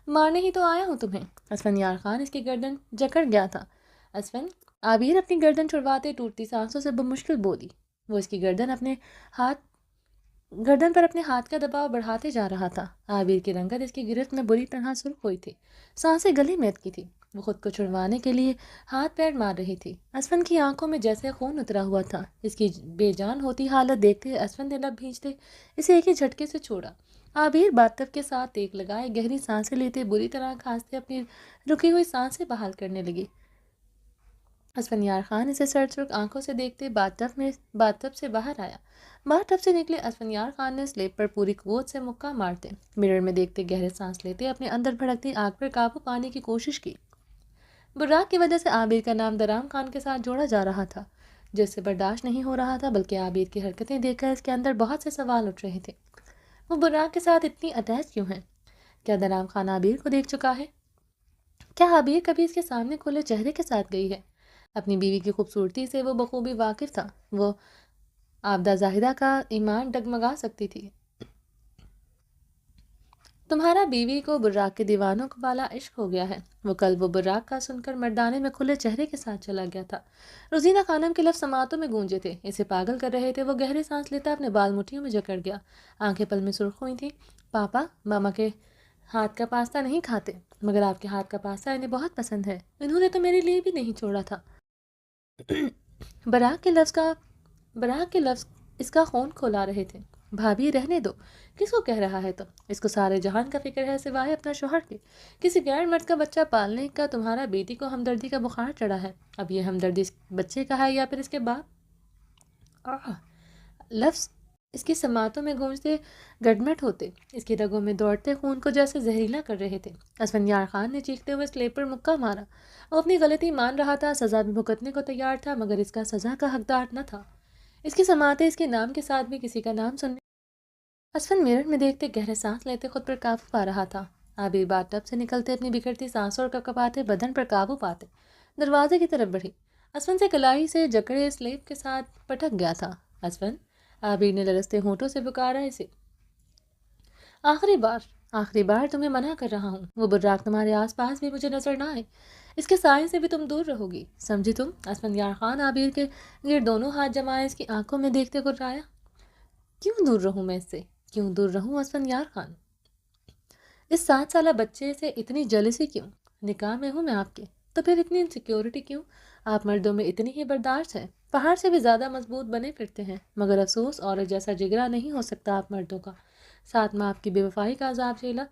مارنے ہی تو آیا ہوں تمہیں۔ اسفن یار خان اس کی گردن جکڑ گیا تھا۔ اسفن! عابر اپنی گردن چھڑواتے ٹوٹتی سانسوں سے بمشکل بولی۔ وہ اس کی گردن پر اپنے ہاتھ کا دباؤ بڑھاتے جا رہا تھا۔ عابر کی رنگت اس کی گرفت میں بری طرح سرخ ہوئی تھی، سانسیں گلے میں اٹکی تھی۔ وہ خود کو چھڑوانے کے لیے ہاتھ پیر مار رہی تھی۔ اسفن کی آنکھوں میں جیسے خون اترا ہوا تھا۔ اس کی بے جان ہوتی حالت دیکھتے اسفن نے لب بھینچتے اسے ایک ہی جھٹکے سے چھوڑا۔ عابر باتھ ٹب کے ساتھ ٹیک لگائے گہری سانسیں لیتے بری طرح کھانستے اپنی رکی ہوئی سانسیں بحال کرنے لگی۔ اسفن یار خان اسے سرد سرخ آنکھوں سے دیکھتے باتھ ٹب سے باہر آیا۔ باتھ ٹب سے نکلے اسفن یار خان نے سلیب پر پوری قوت سے مکہ مارتے مرر میں دیکھتے گہرے سانس لیتے اپنے اندر بھڑکتی آگ پر قابو پانے کی کوشش کی۔ براق کی وجہ سے عابر کا نام درام خان کے ساتھ جوڑا جا رہا تھا جو اس سے برداشت نہیں ہو رہا تھا، بلکہ عابر کی حرکتیں دیکھ کر اس کے اندر بہت سے سوال اٹھ رہے تھے۔ وہ براق کے ساتھ اتنی اٹیچ کیوں ہیں؟ کیا درام خان عابر کو دیکھ چکا ہے؟ کیا عابر کبھی اس کے سامنے کھلے چہرے کے ساتھ گئی ہے؟ اپنی بیوی کی خوبصورتی سے وہ بخوبی واقف تھا۔ وہ آبدہ زاہدہ کا ایمان ڈگمگا سکتی تھی۔ تمہارا بیوی کو براق کے دیوانوں کو بالا عشق ہو گیا ہے۔ وہ کل وہ براق کا سن کر مردانے میں کھلے چہرے کے ساتھ چلا گیا تھا۔ روزینہ خانم کے لفظ سماعتوں میں گونجے تھے، اسے پاگل کر رہے تھے۔ وہ گہری سانس لیتا اپنے بال مٹھیوں میں جکڑ گیا، آنکھیں پل میں سرخ ہوئی تھیں۔ پاپا ماما کے ہاتھ کا پاستہ نہیں کھاتے، مگر آپ کے ہاتھ کا پاستہ انہیں بہت پسند ہے۔ انہوں نے تو میرے لیے بھی نہیں چھوڑا تھا۔ براق کے لفظ اس کا خون کھولا رہے تھے۔ بھابھی رہنے دو، کس کو کہہ رہا ہے تو؟ اس کو سارے جہان کا فکر ہے سوائے اپنا شوہر کے۔ کسی غیر مرد کا بچہ پالنے کا تمہارا بیٹی کو ہمدردی کا بخار چڑھا ہے، اب یہ ہمدردی اس بچے کا ہے یا پھر اس کے باپ؟ لفظ اس کی سماعتوں میں گونجتے گڈمٹ ہوتے، اس کی رگوں میں دوڑتے خون کو جیسے زہریلا کر رہے تھے۔ اسفندیار خان نے چیختے ہوئے سلیب پر مکہ مارا۔ وہ اپنی غلطی مان رہا تھا، سزا بھی بھگتنے کو تیار تھا، مگر اس کا سزا کا حقدار نہ تھا۔ اس کی سماعتیں اس کے نام کے ساتھ بھی کسی کا نام سننے۔ اسفند میرر میں دیکھتے گہرے سانس لیتے خود پر قابو پا رہا تھا۔ عابر بات ٹب سے نکلتے اپنی بکھرتی سانسوں اور کپکپاتے بدن پر قابو پاتے دروازے کی طرف بڑھی۔ اسفند سے کلائی سے جکڑے سلیب کے ساتھ پٹک گیا تھا۔ اسفند، عابر نے لرزتے ہونٹوں سے پکارا اسے۔ آخری بار تمہیں منع کر رہا ہوں، وہ براق تمہارے آس پاس بھی مجھے نظر نہ آئے، اس کے سائے سے بھی تم دور رہو گی، سمجھی تم؟ اسفندیار خان عابر کے گرد دونوں ہاتھ جمائے اس کی آنکھوں میں دیکھتے گرایا۔ کیوں دور رہوں میں اس سے؟ کیوں دور رہوں اسفندیار خان؟ اس 7 سالہ بچے سے اتنی جلسی کیوں؟ نکاح میں ہوں میں آپ کے، تو پھر اتنی انسیکیورٹی کیوں؟ آپ مردوں میں اتنی ہی برداشت ہے، پہاڑ سے بھی زیادہ مضبوط بنے پھرتے ہیں، مگر افسوس عورت جیسا جگرا نہیں ہو سکتا آپ مردوں کا۔ 7 ماہ آپ کی بے وفائی کا عذاب جھیلا،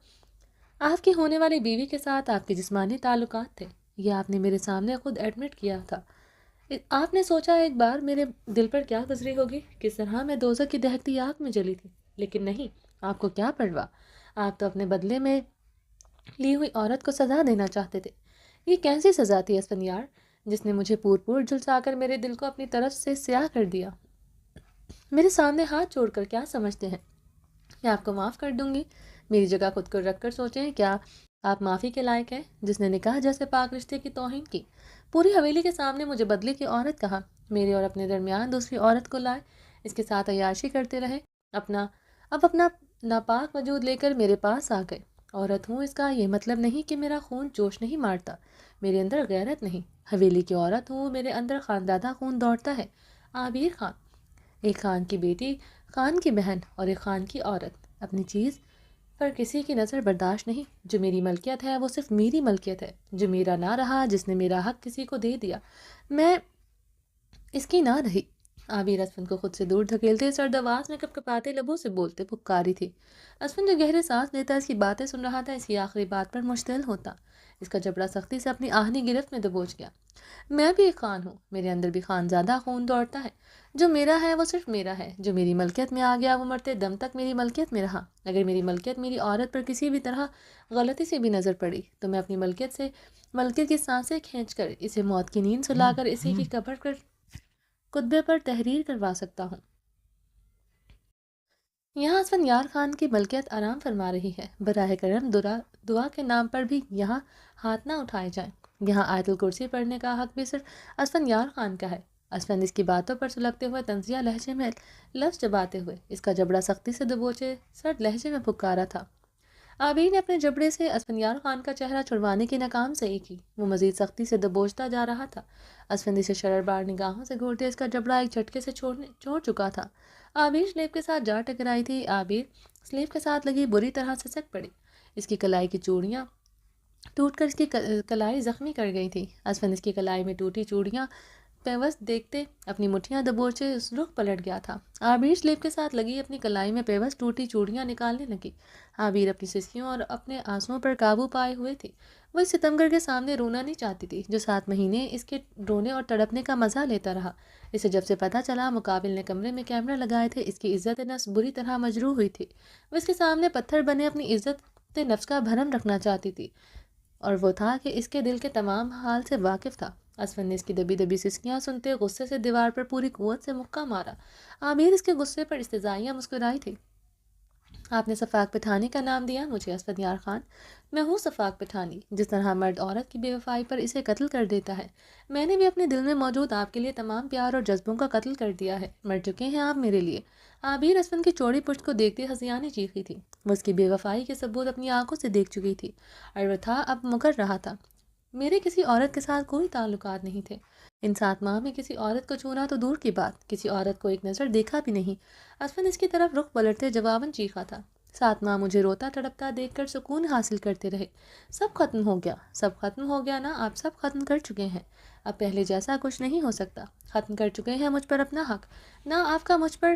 آپ کی ہونے والی بیوی کے ساتھ آپ کے جسمانی تعلقات تھے، یہ آپ نے میرے سامنے خود ایڈمٹ کیا تھا۔ آپ نے سوچا ایک بار میرے دل پر کیا گزری ہوگی، کس طرح میں دوزخ کی دہکتی آگ میں جلی تھی، لیکن نہیں، آپ کو کیا پرواہ، آپ تو اپنے بدلے میں لی ہوئی عورت کو سزا دینا چاہتے تھے۔ یہ کیسی سزا تھی اسفندیار، جس نے مجھے پور پور جھلسا کر میرے دل کو اپنی طرف سے سیاہ کر دیا؟ میرے سامنے ہاتھ جوڑ کر کیا سمجھتے ہیں کہ آپ کو معاف کر دوں گی؟ میری جگہ خود کو رکھ کر سوچیں، کیا آپ معافی کے لائق ہیں؟ جس نے نکاح جیسے پاک رشتے کی توہین کی، پوری حویلی کے سامنے مجھے بدلے کی عورت کہا، میرے اور اپنے درمیان دوسری عورت کو لائے، اس کے ساتھ عیاشی کرتے رہے، اب اپنا ناپاک وجود لے کر میرے پاس آ گئے۔ عورت ہوں اس کا یہ مطلب نہیں کہ میرا خون جوش نہیں مارتا، میرے اندر غیرت نہیں، حویلی کی عورت ہوں، میرے اندر خاندادہ خون دوڑتا ہے۔ عابر خان، ایک خان کی بیٹی، خان کی بہن اور ایک خان کی عورت، اپنی چیز پر کسی کی نظر برداشت نہیں، جو میری ملکیت ہے وہ صرف میری ملکیت ہے، جو میرا نہ رہا، جس نے میرا حق کسی کو دے دیا، میں اس کی نہ رہی۔ عابر اسفند کو خود سے دور دھکیلتے سرد آواز میں کپکپاتے لبوں سے بولتے پکاری تھی۔ اسفند جو گہرے سانس لیتا اس کی باتیں سن رہا تھا، اس کی آخری بات پر مشتعل ہوتا، اس کا جبڑا سختی سے اپنی آہنی گرفت میں دبوچ گیا۔ میں بھی ایک خان ہوں، میرے اندر بھی خانزادہ خون دوڑتا ہے، جو میرا ہے وہ صرف میرا ہے، جو میری ملکیت میں آ گیا وہ مرتے دم تک میری ملکیت میں رہا۔ اگر میری ملکیت میری عورت پر کسی بھی طرح غلطی سے بھی نظر پڑی تو میں اپنی ملکیت کی سانسیں کھینچ کر اسے موت کی نیند سلا کر اسی کی قبر کر کتبے پر تحریر کروا سکتا ہوں۔ یہاں اسفندیار خان کی ملکیت آرام فرما رہی ہے، براہ کرم دعا کے نام پر بھی یہاں ہاتھ نہ اٹھائے جائیں، یہاں آیت الکرسی پڑھنے کا حق بھی صرف اسفندیار خان کا ہے۔ اسفند اس کی باتوں پر سلگتے ہوئے طنزیہ لہجے میں لفظ چباتے ہوئے اس کا جبڑا سختی سے دبوچے سرد لہجے میں پکارا تھا۔ عابر نے اپنے جبڑے سے اسفندیار خان کا چہرہ چھڑوانے کی ناکام سعی کی، وہ مزید سختی سے دبوچتا جا رہا تھا۔ اسفند اسے شرربار نگاہوں سے گھورتے اس کا جبڑا ایک جھٹکے سے چھوڑ چکا تھا۔ عابر سلیب کے ساتھ جا ٹکرائی تھی، عابر سلیب کے ساتھ لگی بری طرح سے سک پڑی، اس کی کلائی کی چوڑیاں ٹوٹ کر اس کی کلائی زخمی کر گئی تھی۔ اسفند اس کی کلائی میں ٹوٹی چوڑیاں پیوست دیکھتے اپنی مٹھیاں دبوچے رخ پلٹ گیا تھا۔ عابر سلیب کے ساتھ لگی اپنی کلائی میں پیوست ٹوٹی چوڑیاں نکالنے لگی۔ عابر اپنی سسکیوں اور اپنے آنسوؤں پر قابو پائے ہوئے تھی، وہ اس ستمگر کے سامنے رونا نہیں چاہتی تھی جو 7 مہینے اس کے رونے اور تڑپنے کا مزہ لیتا رہا۔ اسے جب سے پتہ چلا مقابل نے کمرے میں کیمرہ لگائے تھے، اس کی عزت نفس بری طرح مجروح ہوئی تھی، وہ اس کے سامنے پتھر بنے اپنی عزت نفس کا بھرم رکھنا چاہتی تھی، اور وہ تھا کہ اس کے دل کے تمام حال سے واقف تھا۔ اسفند نے اس کی دبی دبی سسکیاں سنتے غصے سے دیوار پر پوری قوت سے مکہ مارا۔ عابر اس کے غصے پر استہزائیہ مسکرائی تھی۔ آپ نے صفاق پٹھانی کا نام دیا مجھے اسفندیار خان، میں ہوں صفاق پٹھانی، جس طرح مرد عورت کی بے وفائی پر اسے قتل کر دیتا ہے، میں نے بھی اپنے دل میں موجود آپ کے لیے تمام پیار اور جذبوں کا قتل کر دیا ہے، مر چکے ہیں آپ میرے لیے۔ عابر اسفند کی چوڑی پشت کو دیکھتے ہنسیانے چیخی تھی، وہ اس کی بے وفائی کے ثبوت اپنی آنکھوں سے دیکھ چکی تھی، اور وہ تھا اب مکر رہا تھا۔ میرے کسی عورت کے ساتھ کوئی تعلقات نہیں تھے، ان 7 ماہ میں کسی عورت کو چھونا تو دور کی بات، کسی عورت کو ایک نظر دیکھا بھی نہیں۔ اسفند اس کی طرف رخ پلٹتے جواباً چیخا تھا، 7 ماہ مجھے روتا تڑپتا دیکھ کر سکون حاصل کرتے رہے، سب ختم ہو گیا، سب ختم ہو گیا نا، آپ سب ختم کر چکے ہیں، اب پہلے جیسا کچھ نہیں ہو سکتا، ختم کر چکے ہیں مجھ پر اپنا حق، نہ آپ کا مجھ پر